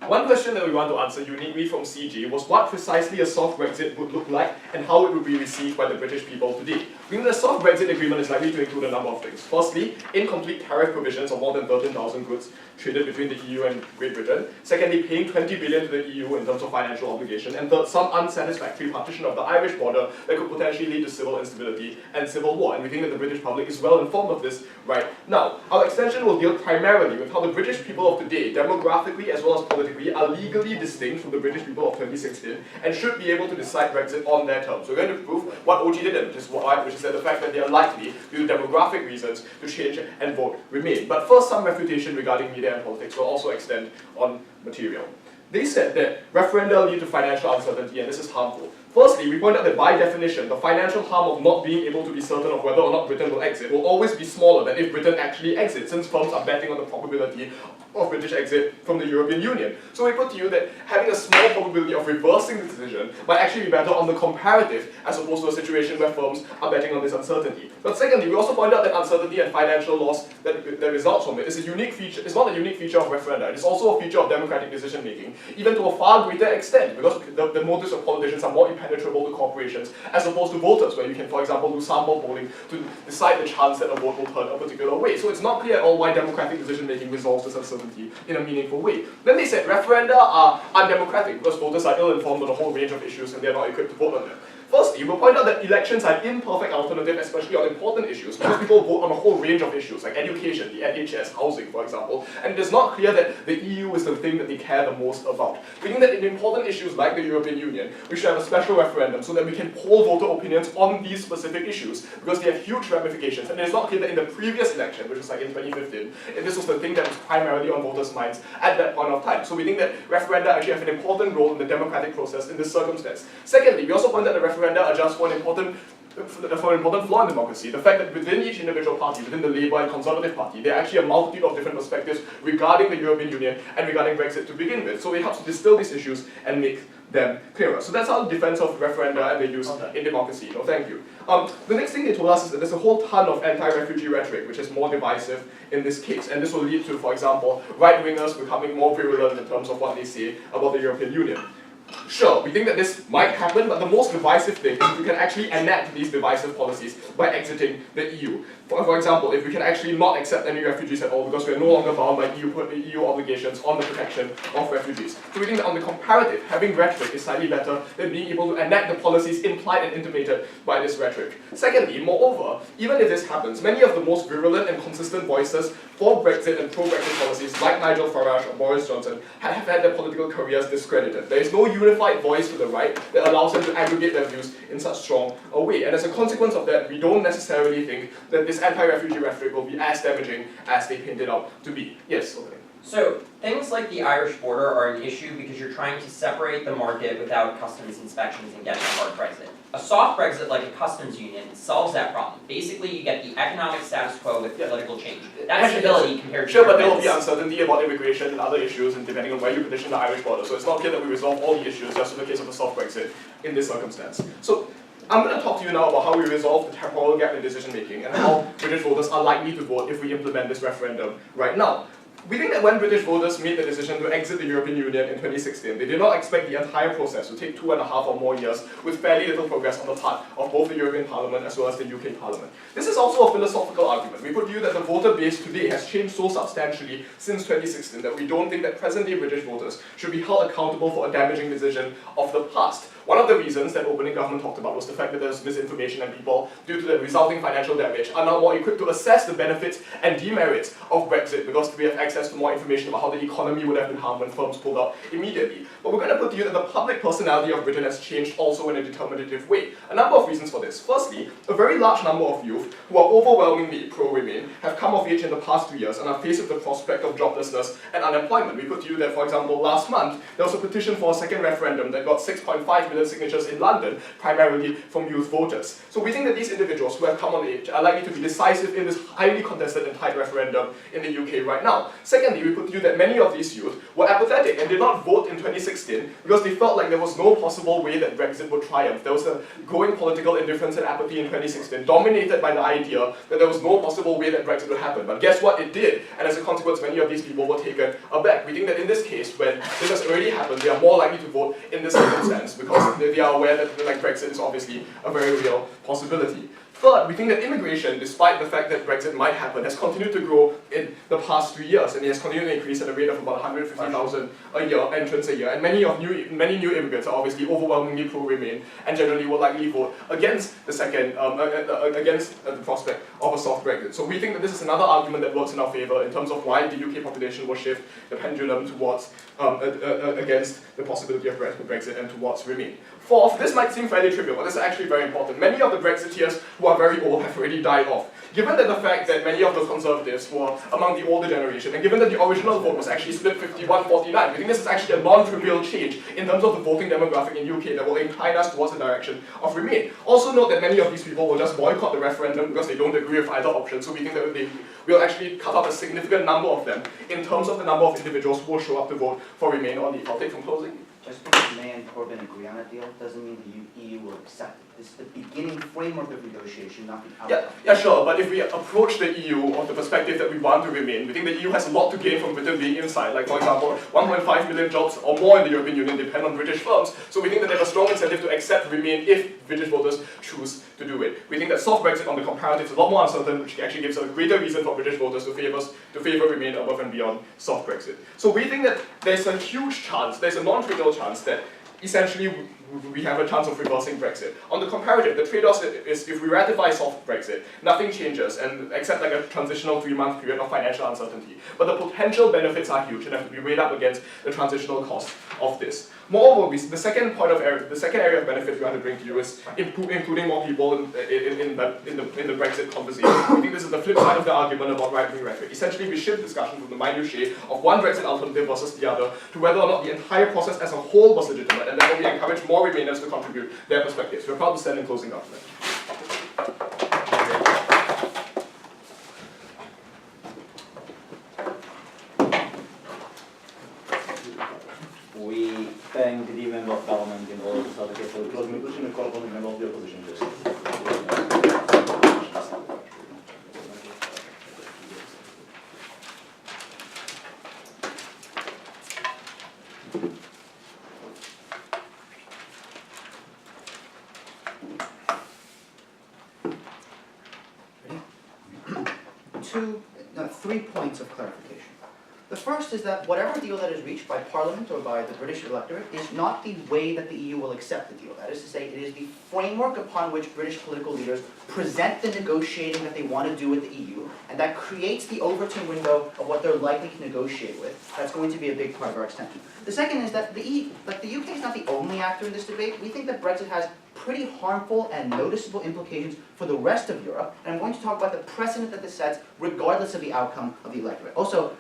One question that we want to answer uniquely from CG was what precisely a soft Brexit would look like and how it would be received by the British people today. The soft Brexit agreement is likely to include a number of things. Firstly, incomplete tariff provisions of more than 13,000 goods traded between the EU and Great Britain. Secondly, paying 20 billion to the EU in terms of financial obligation. And third, some unsatisfactory partition of the Irish border that could potentially lead to civil instability and civil war. And we think that the British public is well informed of this right now. Our extension will deal primarily with how the British people of today, demographically as well as politically, are legally distinct from the British people of 2016 and should be able to decide Brexit on their terms. We're going to prove what OG didn't, which is that the fact that they are likely, due to demographic reasons, to change and vote Remain. But first, some refutation regarding media and politics will also extend on material. They said that referenda lead to financial uncertainty and this is harmful. Firstly, we point out that by definition, the financial harm of not being able to be certain of whether or not Britain will exit will always be smaller than if Britain actually exits, since firms are betting on the probability of British exit from the European Union. So we put to you that having a small probability of reversing the decision might actually be better on the comparative as opposed to a situation where firms are betting on this uncertainty. But secondly, we also point out that uncertainty and financial loss that results from it is a unique feature. It's not a unique feature of referenda, it is also a feature of democratic decision making, even to a far greater extent, because the motives of politicians are more impenetrable to corporations as opposed to voters, where you can, for example, do sample polling to decide the chance that a vote will turn a particular way. So it's not clear at all why democratic decision making resolves this uncertainty in a meaningful way. Then they said referenda are undemocratic because voters are ill-informed on a whole range of issues and they're not equipped to vote on them. Firstly, we'll point out that elections are an imperfect alternative, especially on important issues, because people vote on a whole range of issues, like education, the NHS, housing, for example, and it is not clear that the EU is the thing that they care the most about. We think that in important issues like the European Union, we should have a special referendum so that we can poll voter opinions on these specific issues, because they have huge ramifications, and it is not clear that in the previous election, which was like in 2015, this was the thing that was primarily on voters' minds at that point of time. So we think that referenda actually have an important role in the democratic process in this circumstance. Secondly, we also point out that referenda are just one important flaw in democracy. The fact that within each individual party, within the Labour and Conservative Party, there are actually a multitude of different perspectives regarding the European Union and regarding Brexit to begin with. So it helps to distill these issues and make them clearer. So that's our defense of referenda and their use in democracy. No, thank you. The next thing they told us is that there's a whole ton of anti-refugee rhetoric, which is more divisive in this case. And this will lead to, for example, right-wingers becoming more virulent in terms of what they say about the European Union. Sure, we think that this might happen, but the most divisive thing is if we can actually enact these divisive policies by exiting the EU. For example, if we can actually not accept any refugees at all because we are no longer bound by EU obligations on the protection of refugees. So we think that on the comparative, having rhetoric is slightly better than being able to enact the policies implied and intimated by this rhetoric. Secondly, moreover, even if this happens, many of the most virulent and consistent voices for Brexit and pro-Brexit policies, like Nigel Farage or Boris Johnson, have had their political careers discredited. There is no unified unified voice to the right that allows them to aggregate their views in such strong a way. And as a consequence of that, we don't necessarily think that this anti-refugee rhetoric will be as damaging as they paint it out to be. Yes, okay. So things like the Irish border are an issue because you're trying to separate the market without customs inspections and getting a hard Brexit. A soft Brexit, like a customs union, solves that problem. Basically, you get the economic status quo with political change. That's stability compared to Sure, but there will be events. uncertainty about immigration and other issues, and depending on where you position the Irish border. So it's not clear that we resolve all the issues just in the case of a soft Brexit in this circumstance. So I'm going to talk to you now about how we resolve the temporal gap in decision making and how British voters are likely to vote if we implement this referendum right now. We think that when British voters made the decision to exit the European Union in 2016, they did not expect the entire process to take 2.5 or more years with fairly little progress on the part of both the European Parliament as well as the UK Parliament. This is also a philosophical argument. We put to you that the voter base today has changed so substantially since 2016 that we don't think that present-day British voters should be held accountable for a damaging decision of the past. One of the reasons that opening government talked about was the fact that there's misinformation and people, due to the resulting financial damage, are now more equipped to assess the benefits and demerits of Brexit because we have access to more information about how the economy would have been harmed when firms pulled out immediately. But we're going to put to you that the public personality of Britain has changed also in a determinative way. A number of reasons for this. Firstly, a very large number of youth who are overwhelmingly pro-Remain have come of age in the past 2 years and are faced with the prospect of joblessness and unemployment. We put to you that, for example, last month, there was a petition for a second referendum that got 6.5 million signatures in London, primarily from youth voters. So we think that these individuals who have come on age are likely to be decisive in this highly contested and tight referendum in the UK right now. Secondly, we put to you that many of these youth were apathetic and did not vote in 2016 because they felt like there was no possible way that Brexit would triumph. There was a growing political indifference and apathy in 2016, dominated by the idea that there was no possible way that Brexit would happen. But guess what? It did. And as a consequence, many of these people were taken aback. We think that in this case, when this has already happened, they are more likely to vote in this circumstance because they are aware that Brexit is obviously a very real possibility. Third, we think that immigration, despite the fact that Brexit might happen, has continued to grow in the past 3 years, and it has continued to increase at a rate of about 150,000 a year, entrants a year. And many new immigrants are obviously overwhelmingly pro-Remain and generally will likely vote against the against the prospect of a soft Brexit. So we think that this is another argument that works in our favour in terms of why the UK population will shift the pendulum towards against the possibility of Brexit and towards Remain. Fourth, this might seem fairly trivial, but this is actually very important. Many of the Brexiteers who are very old have already died off. Given that the fact that many of the Conservatives were among the older generation, and given that the original vote was actually split 51-49, we think this is actually a non-trivial change in terms of the voting demographic in UK that will incline us towards the direction of Remain. Also note that many of these people will just boycott the referendum because they don't agree with either option, so we think that we'll actually cut out a significant number of them in terms of the number of individuals who will show up to vote for Remain or Leave. I'll take from closing. Just because May and Corbyn agree on a deal doesn't mean the EU will accept it. This is the beginning framework of negotiation, not the outcome. Yeah, sure, but if we approach the EU of the perspective that we want to remain, we think the EU has a lot to gain from Britain being inside. Like, for example, 1.5 million jobs or more in the European Union depend on British firms, so we think that they have a strong incentive to accept Remain if British voters choose to do it. We think that soft Brexit on the comparative is a lot more uncertain, which actually gives a greater reason for British voters to favour Remain above and beyond soft Brexit. So we think that there's a huge chance, there's a non-trivial chance that essentially we have a chance of reversing Brexit. On the comparative, the trade-off is if we ratify soft Brexit, nothing changes, and except like a transitional 3-month period of financial uncertainty. But the potential benefits are huge and have to be weighed up against the transitional cost of this. Moreover, the second area of benefit we want to bring to you is including more people in the Brexit conversation. We think this is the flip side of the argument about right-wing rhetoric. Essentially, we shift discussion from the minutiae of one Brexit alternative versus the other to whether or not the entire process as a whole was legitimate, and therefore we encourage more Remainers to contribute their perspectives. We're proud to stand in closing argument. We thank the member of parliament in order to start the case for the closing conclusion and call upon the member of the opposition to Three points of clarification. The first first is that whatever deal that is reached by Parliament or by the British electorate is not the way that the EU will accept the deal. That is to say, it is the framework upon which British political leaders present the negotiating that they want to do with the EU, and that creates the Overton window of what they're likely to negotiate with. That's going to be a big part of our extension. The second is that the UK is not the only actor in this debate. We think that Brexit has pretty harmful and noticeable implications for the rest of Europe, and I'm going to talk about the precedent that this sets regardless of the outcome of the electorate. Also,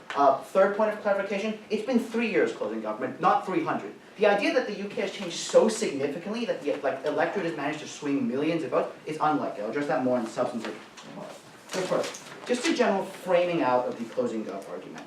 third point of clarification, it's been 3 years closing government, not 300. The idea that the UK has changed so significantly that the electorate has managed to swing millions of votes is unlikely. I'll address that more in substantive tomorrow. So first, just a general framing out of the closing gov argument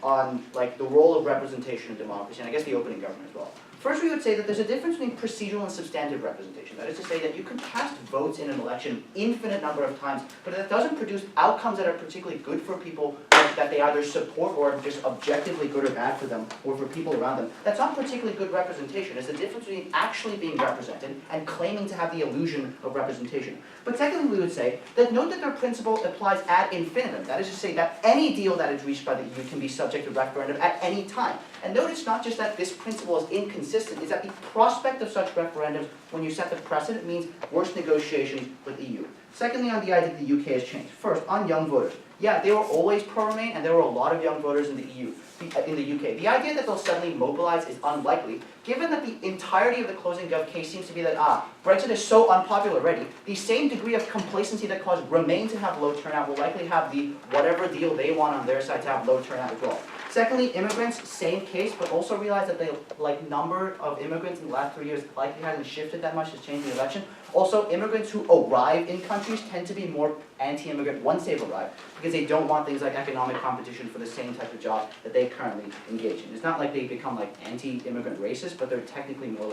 on the role of representation in democracy, and I guess the opening government as well. First, we would say that there's a difference between procedural and substantive representation. That is to say that you can cast votes in an election infinite number of times, but that doesn't produce outcomes that are particularly good for people that they either support or just objectively good or bad for them, or for people around them. That's not particularly good representation. It's the difference between actually being represented and claiming to have the illusion of representation. But secondly, we would say that note that their principle applies ad infinitum. That is to say that any deal that is reached by the EU can be subject to referendum at any time. And note it's not just that this principle is inconsistent, it's that the prospect of such referendums, when you set the precedent, means worse negotiations with the EU. Secondly, on the idea that the UK has changed. First, on young voters. Yeah, they were always pro-Remain, and there were a lot of young voters in the UK. The idea that they'll suddenly mobilize is unlikely, given that the entirety of the closing gov case seems to be that, Brexit is so unpopular already, the same degree of complacency that caused Remain to have low turnout will likely have the whatever deal they want on their side to have low turnout as well. Secondly, immigrants, same case, but also realize that the number of immigrants in the last 3 years likely hasn't shifted that much, has changed the election. Also, immigrants who arrive in countries tend to be more anti-immigrant once they've arrived, because they don't want things like economic competition for the same type of job that they currently engage in. It's not like they become anti-immigrant racist, but they're technically more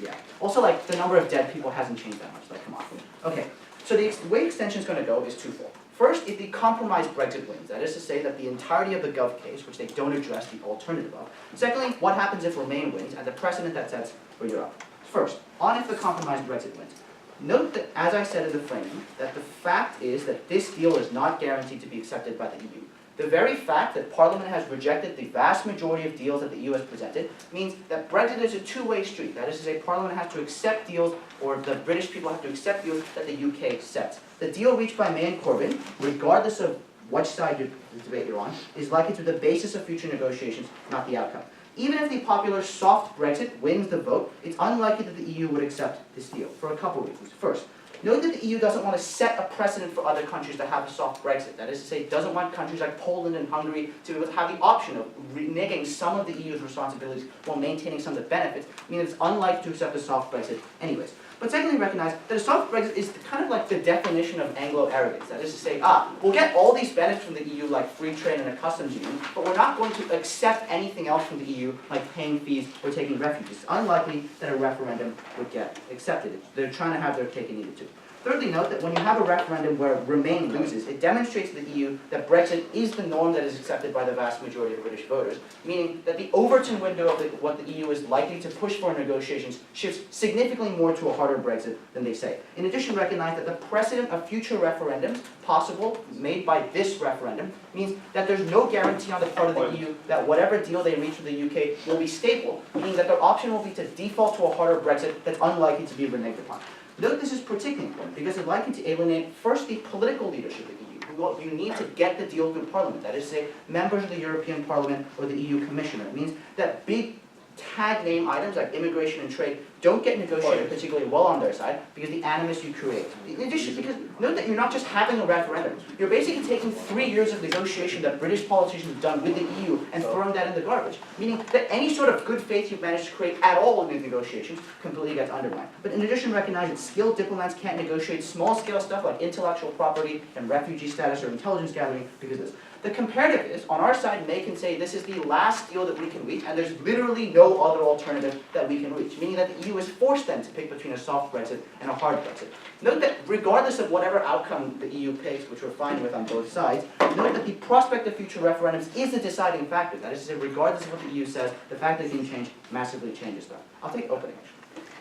yeah. Also, the number of dead people hasn't changed that much, come on. Okay, so the way extension is going to go is twofold. First, if the compromised Brexit wins, that is to say that the entirety of the gov case, which they don't address the alternative of. Secondly, what happens if Remain wins, and the precedent that sets for Europe. First, on if the compromised Brexit wins. Note that, as I said in the framing, that the fact is that this deal is not guaranteed to be accepted by the EU. The very fact that Parliament has rejected the vast majority of deals that the EU has presented means that Brexit is a two-way street. That is to say, Parliament has to accept deals, or the British people have to accept deals that the UK sets. The deal reached by May and Corbyn, regardless of which side of the debate you're on, is likely to be the basis of future negotiations, not the outcome. Even if the popular soft Brexit wins the vote, it's unlikely that the EU would accept this deal, for a couple of reasons. First, note that the EU doesn't want to set a precedent for other countries to have a soft Brexit. That is to say, it doesn't want countries like Poland and Hungary to be able to have the option of reneging some of the EU's responsibilities while maintaining some of the benefits, meaning it's unlikely to accept a soft Brexit anyways. But secondly, recognize that a soft Brexit is kind of the definition of Anglo-arrogance. That is to say, we'll get all these benefits from the EU, like free trade and a customs union, but we're not going to accept anything else from the EU, like paying fees or taking refugees. It's unlikely that a referendum would get accepted. They're trying to have their cake and eat it too. Thirdly, note that when you have a referendum where Remain loses, it demonstrates to the EU that Brexit is the norm that is accepted by the vast majority of British voters, meaning that the Overton window of what the EU is likely to push for in negotiations shifts significantly more to a harder Brexit than they say. In addition, recognize that the precedent of future referendums, possible, made by this referendum, means that there's no guarantee on the part of the EU that whatever deal they reach with the UK will be stable, meaning that their option will be to default to a harder Brexit that's unlikely to be reneged upon. Note this is particularly important because it's likely to alienate first the political leadership of the EU. You need to get the deal through Parliament. That is to say, members of the European Parliament or the EU Commissioner. It means that big tag name items like immigration and trade don't get negotiated particularly well on their side because the animus you create. In addition, because note that you're not just having a referendum. You're basically taking 3 years of negotiation that British politicians have done with the EU and throwing that in the garbage. Meaning that any sort of good faith you've managed to create at all in these negotiations completely gets undermined. But in addition, recognize that skilled diplomats can't negotiate small-scale stuff like intellectual property and refugee status or intelligence gathering because of this. The comparative is, on our side, May can say this is the last deal that we can reach, and there's literally no other alternative that we can reach, meaning that the EU is forced then to pick between a soft Brexit and a hard Brexit. Note that regardless of whatever outcome the EU picks, which we're fine with on both sides, note that the prospect of future referendums is the deciding factor. That is to say, regardless of what the EU says, the fact that it can change massively changes that. I'll take opening action.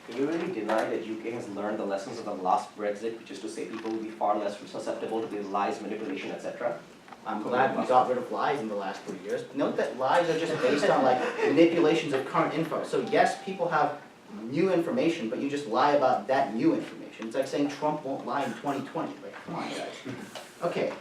Can you really deny that UK has learned the lessons of the last Brexit, which is to say people will be far less susceptible to the lies, manipulation, etc.? I'm glad we got rid of lies in the last 3 years. Note that lies are just based on like manipulations of current info. So yes, people have new information, but you just lie about that new information. It's like saying Trump won't lie in 2020. Like, come on, guys. Okay,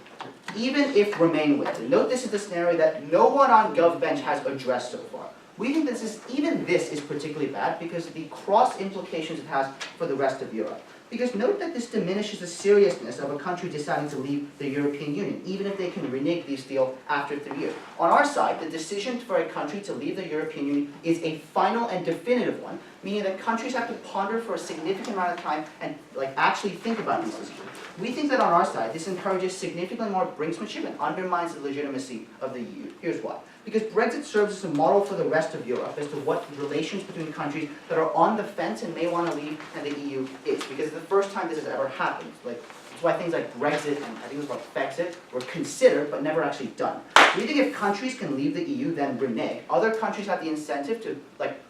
even if Remain with it. Note this is the scenario that no one on GovBench has addressed so far. We think even this is particularly bad because of the cross implications it has for the rest of Europe. Because note that this diminishes the seriousness of a country deciding to leave the European Union, even if they can renege this deal after 3 years. On our side, the decision for a country to leave the European Union is a final and definitive one, meaning that countries have to ponder for a significant amount of time and actually think about these issues. We think that on our side, this encourages significantly more brinksmanship and undermines the legitimacy of the EU. Here's why. Because Brexit serves as a model for the rest of Europe as to what relations between countries that are on the fence and may want to leave and the EU is. Because it's the first time this has ever happened. That's why things like Brexit and I think it was about Brexit were considered but never actually done. We think if countries can leave the EU, then renege. Other countries have the incentive to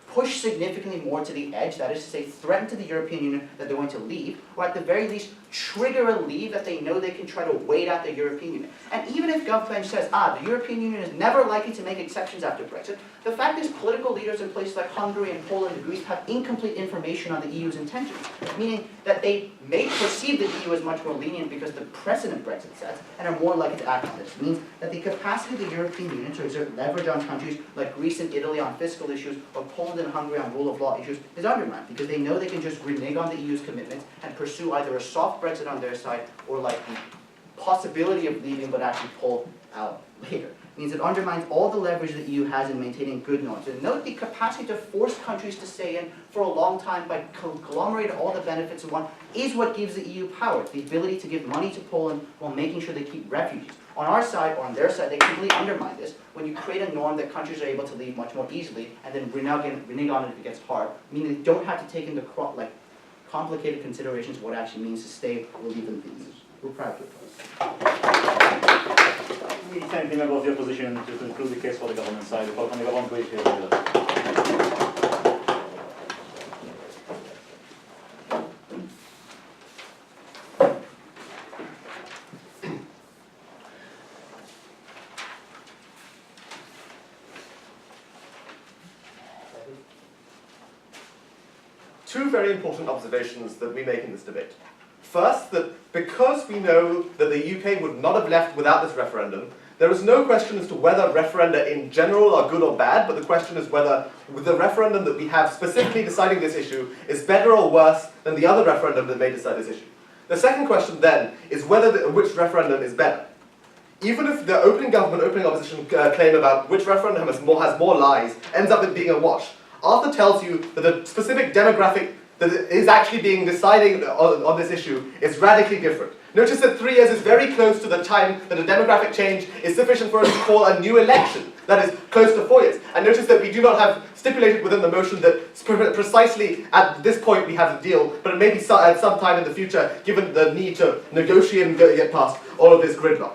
push significantly more to the edge, that is to say, threaten to the European Union that they're going to leave, or at the very least, trigger a leave that they know they can try to wait out the European Union. And even if GovBench says, the European Union is never likely to make exceptions after Brexit, the fact is political leaders in places like Hungary and Poland and Greece have incomplete information on the EU's intentions, meaning that they may perceive the EU as much more lenient because the precedent Brexit sets and are more likely to act on this. It means that the capacity of the European Union to exert leverage on countries like Greece and Italy on fiscal issues, or Poland and Hungary on rule of law issues, is undermined because they know they can just renege on the EU's commitments and pursue either a soft Brexit on their side or the possibility of leaving but actually pull out later. It means it undermines all the leverage the EU has in maintaining good norms. And note the capacity to force countries to stay in for a long time by conglomerating all the benefits of one is what gives the EU power. The ability to give money to Poland while making sure they keep refugees. On our side or on their side, they completely undermine this when you create a norm that countries are able to leave much more easily and then renege on it if it gets hard, meaning they don't have to take into complicated considerations of what it actually means to stay or leave in peace. We're proud to oppose. We thank the member of the opposition to conclude the case for the government side. The call from the government will be Two very important observations that we make in this debate. First, that because we know that the UK would not have left without this referendum, there is no question as to whether referenda in general are good or bad, but the question is whether the referendum that we have specifically deciding this issue is better or worse than the other referendum that may decide this issue. The second question then is whether which referendum is better. Even if the opening government, opening opposition claim about which referendum has more lies ends up being a wash, Arthur tells you that a specific demographic that is actually being deciding on this issue is radically different. Notice that 3 years is very close to the time that a demographic change is sufficient for us to call a new election. That is close to 4 years. And notice that we do not have stipulated within the motion that precisely at this point we have a deal, but it may be at some time in the future, given the need to negotiate and get past all of this gridlock.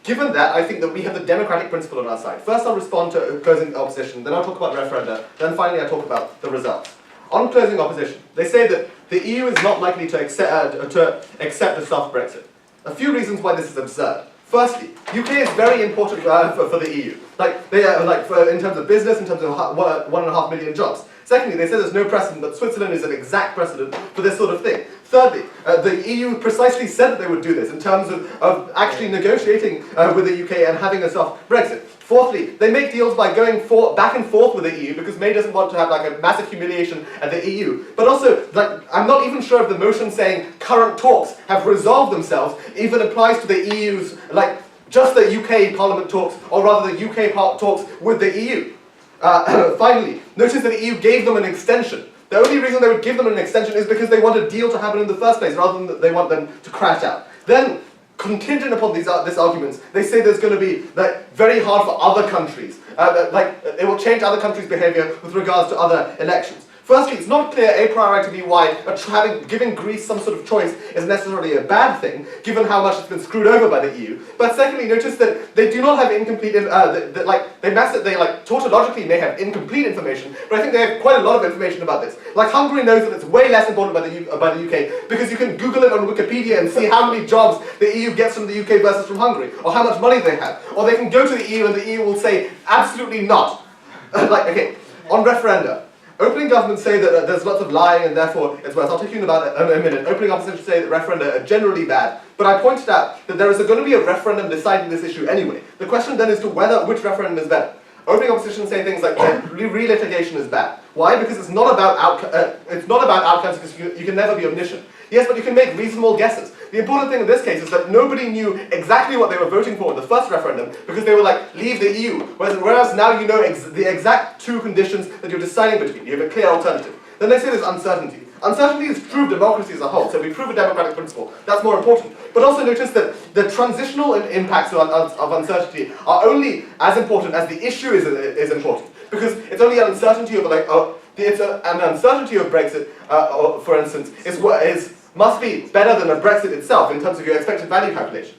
Given that, I think that we have the democratic principle on our side. First I'll respond to closing opposition, then I'll talk about referenda, then finally I'll talk about the results. On closing opposition, they say that the EU is not likely to accept a soft Brexit. A few reasons why this is absurd. Firstly, UK is very important for the EU. In terms of business, in terms of 1.5 million jobs. Secondly, they say there's no precedent, but Switzerland is an exact precedent for this sort of thing. Thirdly, the EU precisely said that they would do this in terms of actually negotiating with the UK and having a soft Brexit. Fourthly, they make deals by going back and forth with the EU because May doesn't want to have a massive humiliation at the EU. But also, I'm not even sure if the motion saying current talks have resolved themselves even applies to the EU's, just the UK Parliament talks, or rather the UK talks with the EU. Finally, notice that the EU gave them an extension. The only reason they would give them an extension is because they want a deal to happen in the first place, rather than that they want them to crash out. Then, contingent upon these arguments, they say there's going to be very hard for other countries. It will change other countries' behavior with regards to other elections. Firstly, it's not clear a priori why giving Greece some sort of choice is necessarily a bad thing, given how much it's been screwed over by the EU. But secondly, notice that they do not have incomplete, they tautologically may have incomplete information, but I think they have quite a lot of information about this. Like Hungary knows that it's way less important by the UK because you can Google it on Wikipedia and see how many jobs the EU gets from the UK versus from Hungary, or how much money they have. Or they can go to the EU and the EU will say absolutely not. On referenda. Opening governments say that there's lots of lying and therefore it's worse. I'll take you in about a minute. Opening opposition say that referenda are generally bad. But I pointed out that there is going to be a referendum deciding this issue anyway. The question then is to which referendum is better. Opening opposition say things like relitigation is bad. Why? Because it's not about outcomes because you can never be omniscient. Yes, but you can make reasonable guesses. The important thing in this case is that nobody knew exactly what they were voting for in the first referendum because they were like, leave the EU. Whereas now you know the exact two conditions that you're deciding between. You have a clear alternative. Then they say there's uncertainty. Uncertainty is true of democracy as a whole, so we prove a democratic principle. That's more important. But also notice that the transitional impacts of uncertainty are only as important as the issue is important. Because it's only an uncertainty of an uncertainty of Brexit, for instance, must be better than a Brexit itself in terms of your expected value calculation.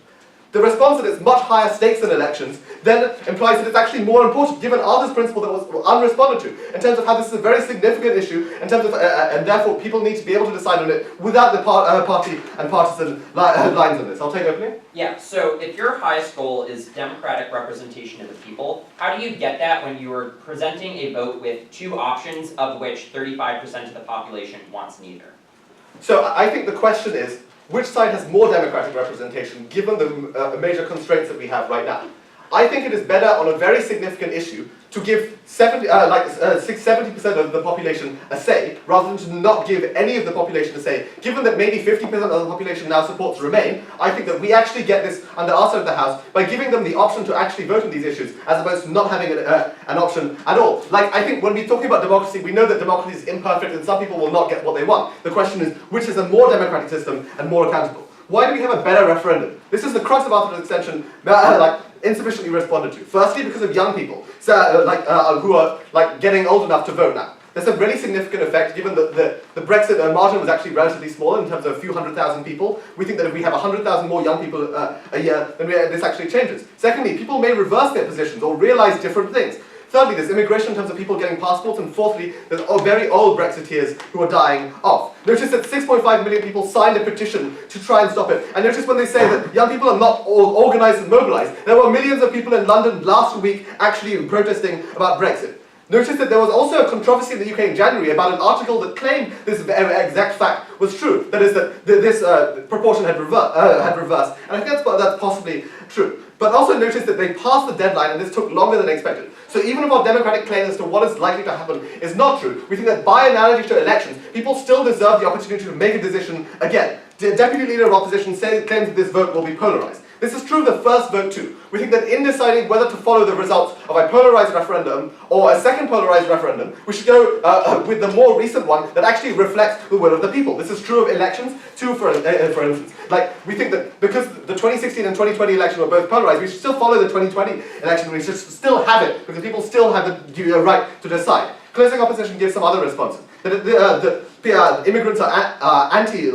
The response that it's much higher stakes than elections then implies that it's actually more important, given Arthur's principle that was unresponded to, in terms of how this is a very significant issue, in terms of, and therefore people need to be able to decide on it without the party and partisan lines on this. I'll take opening. Yeah, so if your highest goal is democratic representation of the people, how do you get that when you are presenting a vote with two options of which 35% of the population wants neither? So I think the question is, which side has more democratic representation given the major constraints that we have right now? I think it is better on a very significant issue to give 70% of the population a say, rather than to not give any of the population a say. Given that maybe 50% of the population now supports Remain, I think that we actually get this under our side of the house by giving them the option to actually vote on these issues, as opposed to not having an option at all. I think when we're talking about democracy, we know that democracy is imperfect and some people will not get what they want. The question is, which is a more democratic system and more accountable? Why do we have a better referendum? This is the crux of Arthur's extension, insufficiently responded to. Firstly, because of young people, who are getting old enough to vote now. There's a really significant effect, given that the Brexit margin was actually relatively small in terms of a few 100,000 people. We think that if we have 100,000 more young people a year, then this actually changes. Secondly, people may reverse their positions or realize different things. Thirdly, there's immigration in terms of people getting passports, and fourthly, there's very old Brexiteers who are dying off. Notice that 6.5 million people signed a petition to try and stop it. And notice when they say that young people are not all organised and mobilised, there were millions of people in London last week actually protesting about Brexit. Notice that there was also a controversy in the UK in January about an article that claimed this exact fact was true. That is that this proportion had reversed. And I think that's possibly true. But also notice that they passed the deadline and this took longer than expected. So even if our democratic claim as to what is likely to happen is not true, we think that by analogy to elections, people still deserve the opportunity to make a decision again. The Deputy Leader of Opposition claims that this vote will be polarised. This is true of the first vote too. We think that in deciding whether to follow the results of a polarised referendum or a second polarised referendum, we should go with the more recent one that actually reflects the will of the people. This is true of elections too, for instance. We think that because the 2016 and 2020 election were both polarised, we should still follow the 2020 election. We should still have it because people still have the right to decide. Closing opposition gives some other responses. That immigrants are anti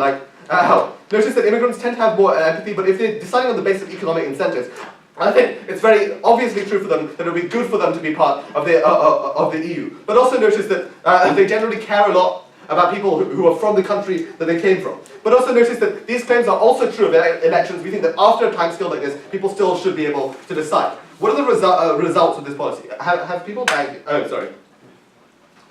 help. Notice that immigrants tend to have more empathy, but if they're deciding on the basis of economic incentives, I think it's very obviously true for them that it would be good for them to be part of the EU. But also notice that they generally care a lot about people who are from the country that they came from. But also notice that these claims are also true of elections. We think that after a time scale like this, people still should be able to decide. What are the results of this policy? Have people bagged? Oh, sorry.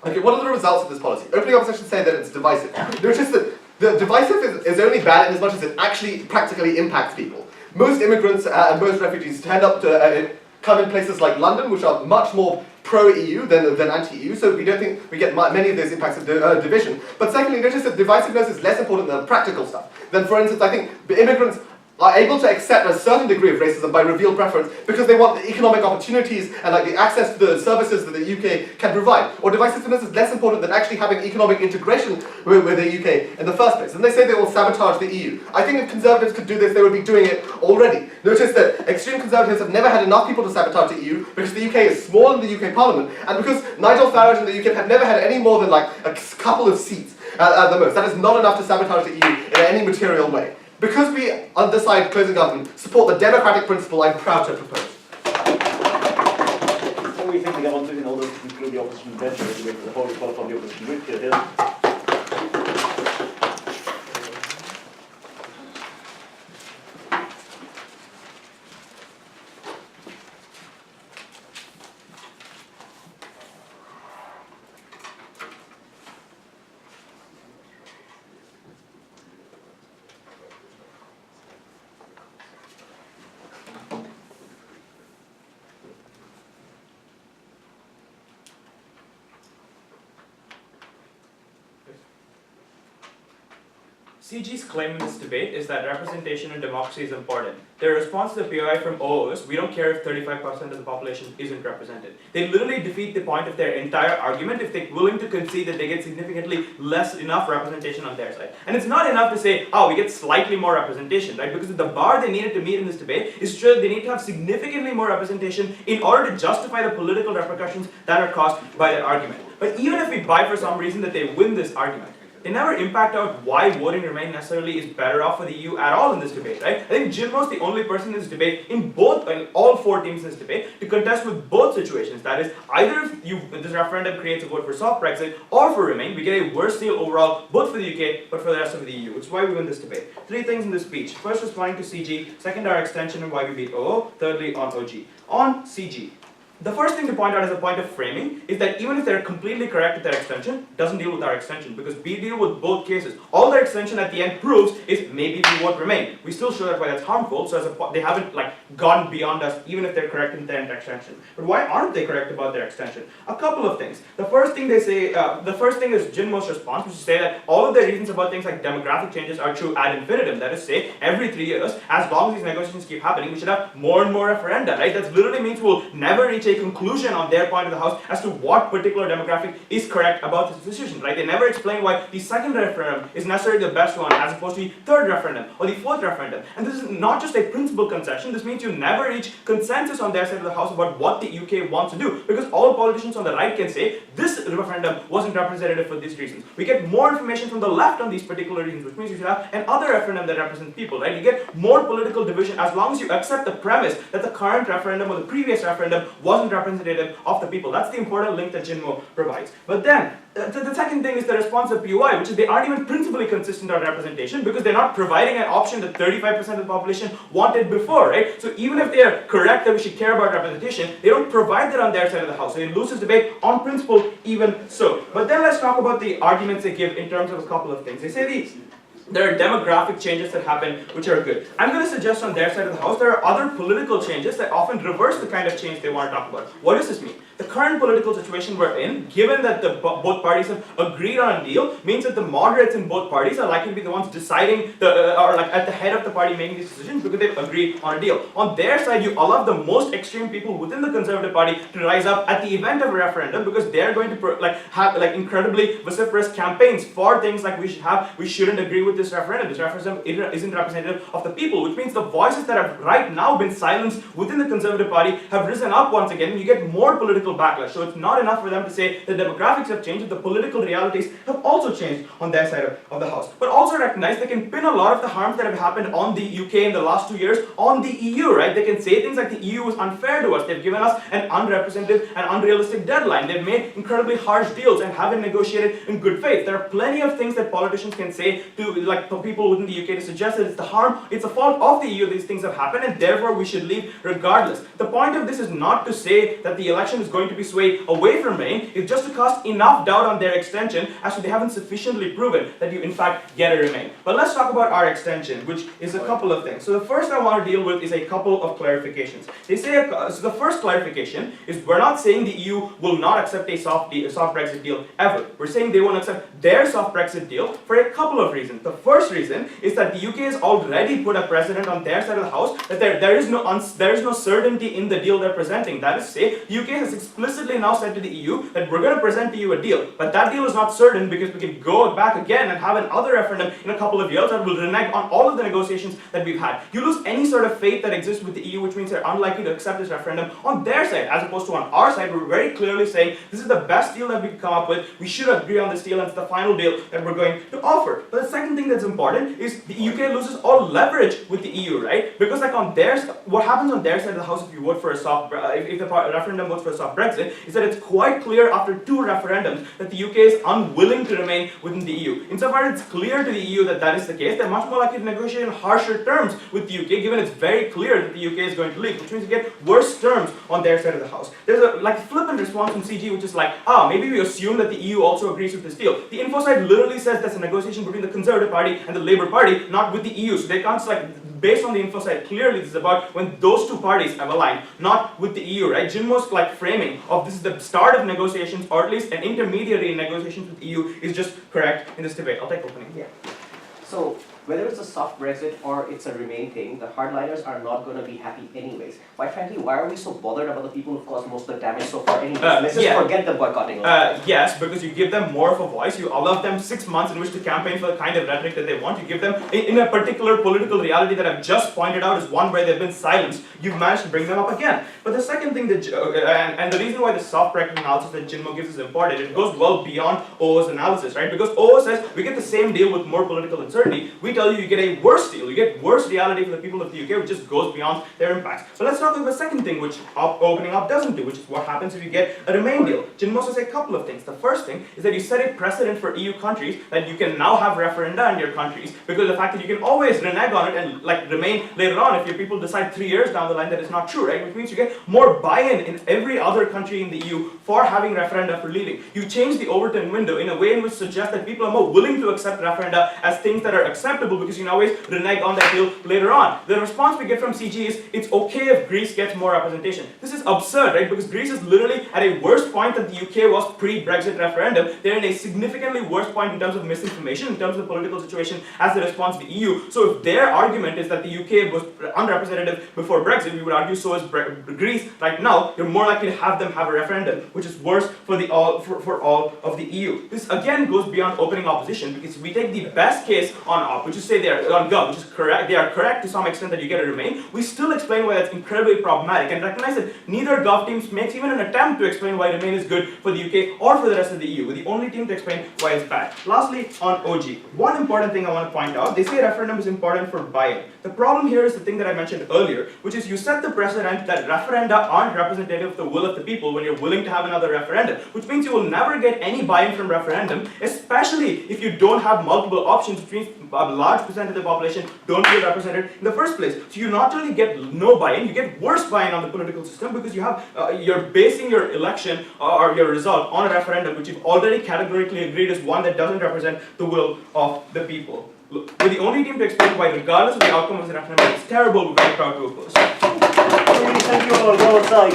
Okay, what are the results of this policy? Opening opposition say that it's divisive. Notice that the divisive is only bad in as much as it actually practically impacts people. Most immigrants and most refugees tend up to come in places like London, which are much more pro-EU than anti-EU, so we don't think we get many of those impacts of division. But secondly, notice that divisiveness is less important than practical stuff. Then, for instance, I think the immigrants are able to accept a certain degree of racism by revealed preference because they want the economic opportunities and like the access to the services that the UK can provide. Or divisiveness is less important than actually having economic integration with the UK in the first place. And they say they will sabotage the EU. I think if conservatives could do this, they would be doing it already. Notice that extreme conservatives have never had enough people to sabotage the EU because the UK is small in the UK Parliament, and because Nigel Farage and the UK have never had any more than like a couple of seats at the most. That is not enough to sabotage the EU in any material way. Because we, on this side, closing government, support the democratic principle, I'm proud to propose. Before we think we have on to in order to conclude the opposition venture, we wait for the whole report from the opposition group here. CG's claim in this debate is that representation in democracy is important. Their response to the POI from O is, we don't care if 35% of the population isn't represented. They literally defeat the point of their entire argument if they're willing to concede that they get significantly enough representation on their side. And it's not enough to say, oh, we get slightly more representation, right? Because the bar they needed to meet in this debate is sure they need to have significantly more representation in order to justify the political repercussions that are caused by their argument. But even if we buy for some reason that they win this argument, they never impact out why voting Remain necessarily is better off for the EU at all in this debate, right? I think Gilmore's the only person in this debate, in all four teams in this debate, to contest with both situations. That is, either if this referendum creates a vote for soft Brexit or for Remain, we get a worse deal overall, both for the UK, but for the rest of the EU, which is why we win this debate. Three things in this speech. First, responding to CG. Second, our extension and why we beat OO. Thirdly, on OG. On CG. The first thing to point out as a point of framing is that even if they're completely correct with their extension, it doesn't deal with our extension because we deal with both cases. All their extension at the end proves is maybe we won't Remain. We still show that why that's harmful, so they haven't gone beyond us even if they're correct in their extension. But why aren't they correct about their extension? A couple of things. The first thing they say, the first thing is Jinmo's response, which is to say that all of their reasons about things like demographic changes are true ad infinitum. That is, say every 3 years, as long as these negotiations keep happening, we should have more and more referenda, right? That literally means we'll never reach a conclusion on their point of the House as to what particular demographic is correct about this decision, right? They never explain why the second referendum is necessarily the best one as opposed to the third referendum or the fourth referendum. And this is not just a principal concession, this means you never reach consensus on their side of the House about what the UK wants to do, because all politicians on the right can say, this referendum wasn't representative for these reasons. We get more information from the left on these particular reasons, which means you should have another referendum that represents people, right? You get more political division as long as you accept the premise that the current referendum or the previous referendum wasn't representative of the people. That's the important link that Jinmo provides. But then, the second thing is the response of POI, which is they aren't even principally consistent on representation because they're not providing an option that 35% of the population wanted before, right? So even if they are correct that we should care about representation, they don't provide that on their side of the House. So they lose this debate on principle even so. But then let's talk about the arguments they give in terms of a couple of things. They say there are demographic changes that happen which are good. I'm going to suggest on their side of the House there are other political changes that often reverse the kind of change they want to talk about. What does this mean? The current political situation we're in, given that both parties have agreed on a deal, means that the moderates in both parties are likely to be the ones deciding, or at the head of the party making these decisions because they've agreed on a deal. On their side, you allow the most extreme people within the Conservative Party to rise up at the event of a referendum because they're going to have incredibly vociferous campaigns for things like we shouldn't agree with this referendum. This referendum isn't representative of the people, which means the voices that have right now been silenced within the Conservative Party have risen up once again, and you get more political backlash. So it's not enough for them to say the demographics have changed, the political realities have also changed on their side of the House. But also recognize they can pin a lot of the harms that have happened on the UK in the last 2 years on the EU, right? They can say things like the EU was unfair to us. They've given us an unrepresentative and unrealistic deadline. They've made incredibly harsh deals and haven't negotiated in good faith. There are plenty of things that politicians can say to people within the UK to suggest that it's the fault of the EU these things have happened and therefore we should leave regardless. The point of this is not to say that the election is going going to be swayed away from Remain is just to cast enough doubt on their extension as to they haven't sufficiently proven that you in fact get a Remain. But let's talk about our extension, which is a couple of things. So the first I want to deal with is a couple of clarifications. They say, so the first clarification is we're not saying the EU will not accept a soft Brexit deal ever. We're saying they won't accept their soft Brexit deal for a couple of reasons. The first reason is that the UK has already put a precedent on their side of the house that there is no certainty in the deal they're presenting. That is to say, the UK has explicitly now said to the EU that we're going to present to you a deal, but that deal is not certain because we can go back again and have another referendum in a couple of years that will renege on all of the negotiations that we've had. You lose any sort of faith that exists with the EU, which means they're unlikely to accept this referendum on their side, as opposed to on our side. We're very clearly saying this is the best deal that we can come up with. We should agree on this deal, and it's the final deal that we're going to offer. But the second thing that's important is the UK loses all leverage with the EU, right? Because like on their, what happens on their side of the house if you vote for a soft, if the referendum votes for a soft Brexit, is that it's quite clear after 2 referendums that the UK is unwilling to remain within the EU. Insofar as it's clear to the EU that that is the case, they're much more likely to negotiate in harsher terms with the UK, given it's very clear that the UK is going to leave, which means you get worse terms on their side of the house. There's a like flippant response from CG, which is like, maybe we assume that the EU also agrees with this deal. The info side literally says that's a negotiation between the Conservative Party and the Labour Party, not with the EU. So they can't based on the info side, clearly this is about when those 2 parties have aligned, not with the EU, right? Jinmo's like framing of this is the start of negotiations, or at least an intermediary in negotiations with the EU, is just correct in this debate. I'll take opening. Yeah. So whether it's a soft Brexit or it's a Remain thing, the hardliners are not going to be happy anyways. Quite frankly, why are we so bothered about the people who've caused most of the damage so far anyways? Let's just forget the boycotting. Yes, because you give them more of a voice. You allow them 6 months in which to campaign for the kind of rhetoric that they want. You give them, in a particular political reality that I've just pointed out is one where they've been silenced, you've managed to bring them up again. But the second thing that, and the reason why the soft Brexit analysis that Jinmo gives is important, it goes well beyond OO's analysis, right? Because OO says we get the same deal with more political uncertainty. We tell you get a worse deal. You get worse reality for the people of the UK, which just goes beyond their impacts. So let's talk about the second thing, which opening up doesn't do, which is what happens if you get a Remain deal. Jinmo says a couple of things. The first thing is that you set a precedent for EU countries that you can now have referenda in your countries, because of the fact that you can always renege on it and like remain later on if your people decide 3 years down the line that it's not true, right? Which means you get more buy-in in every other country in the EU for having referenda for leaving. You change the Overton window in a way in which suggests that people are more willing to accept referenda as things that are acceptable because you can always renege on that deal later on. The response we get from CG is, it's okay if Greece gets more representation. This is absurd, right? Because Greece is literally at a worse point than the UK was pre-Brexit referendum. They're in a significantly worse point in terms of misinformation, in terms of the political situation as the response to the EU. So if their argument is that the UK was unrepresentative before Brexit, we would argue so is Greece. Right now, you're more likely to have them have a referendum, which is worse for all of the EU. This again goes beyond opening opposition, because if we take the best case on op, which is say they're on Gov, which is correct, they are correct to some extent that you get a Remain, we still explain why that's incredibly problematic and recognize that neither Gov teams makes even an attempt to explain why Remain is good for the UK or for the rest of the EU. We're the only team to explain why it's bad. Lastly, on OG, one important thing I want to point out, they say referendum is important for buy-in. The problem here is the thing that I mentioned earlier, which is you set the precedent that referenda aren't representative of the will of the people when you're willing to have another referendum, which means you will never get any buy-in from referendum, especially if you don't have multiple options, which means a large percent of the population don't feel represented in the first place. So you not only get no buy-in, you get worse buy-in on the political system, because you have you're basing your election or your result on a referendum which you've already categorically agreed is one that doesn't represent the will of the people. Look, we're the only team to explain why, regardless of the outcome of the referendum, it's terrible. We're very proud to oppose. Thank you all. Go outside.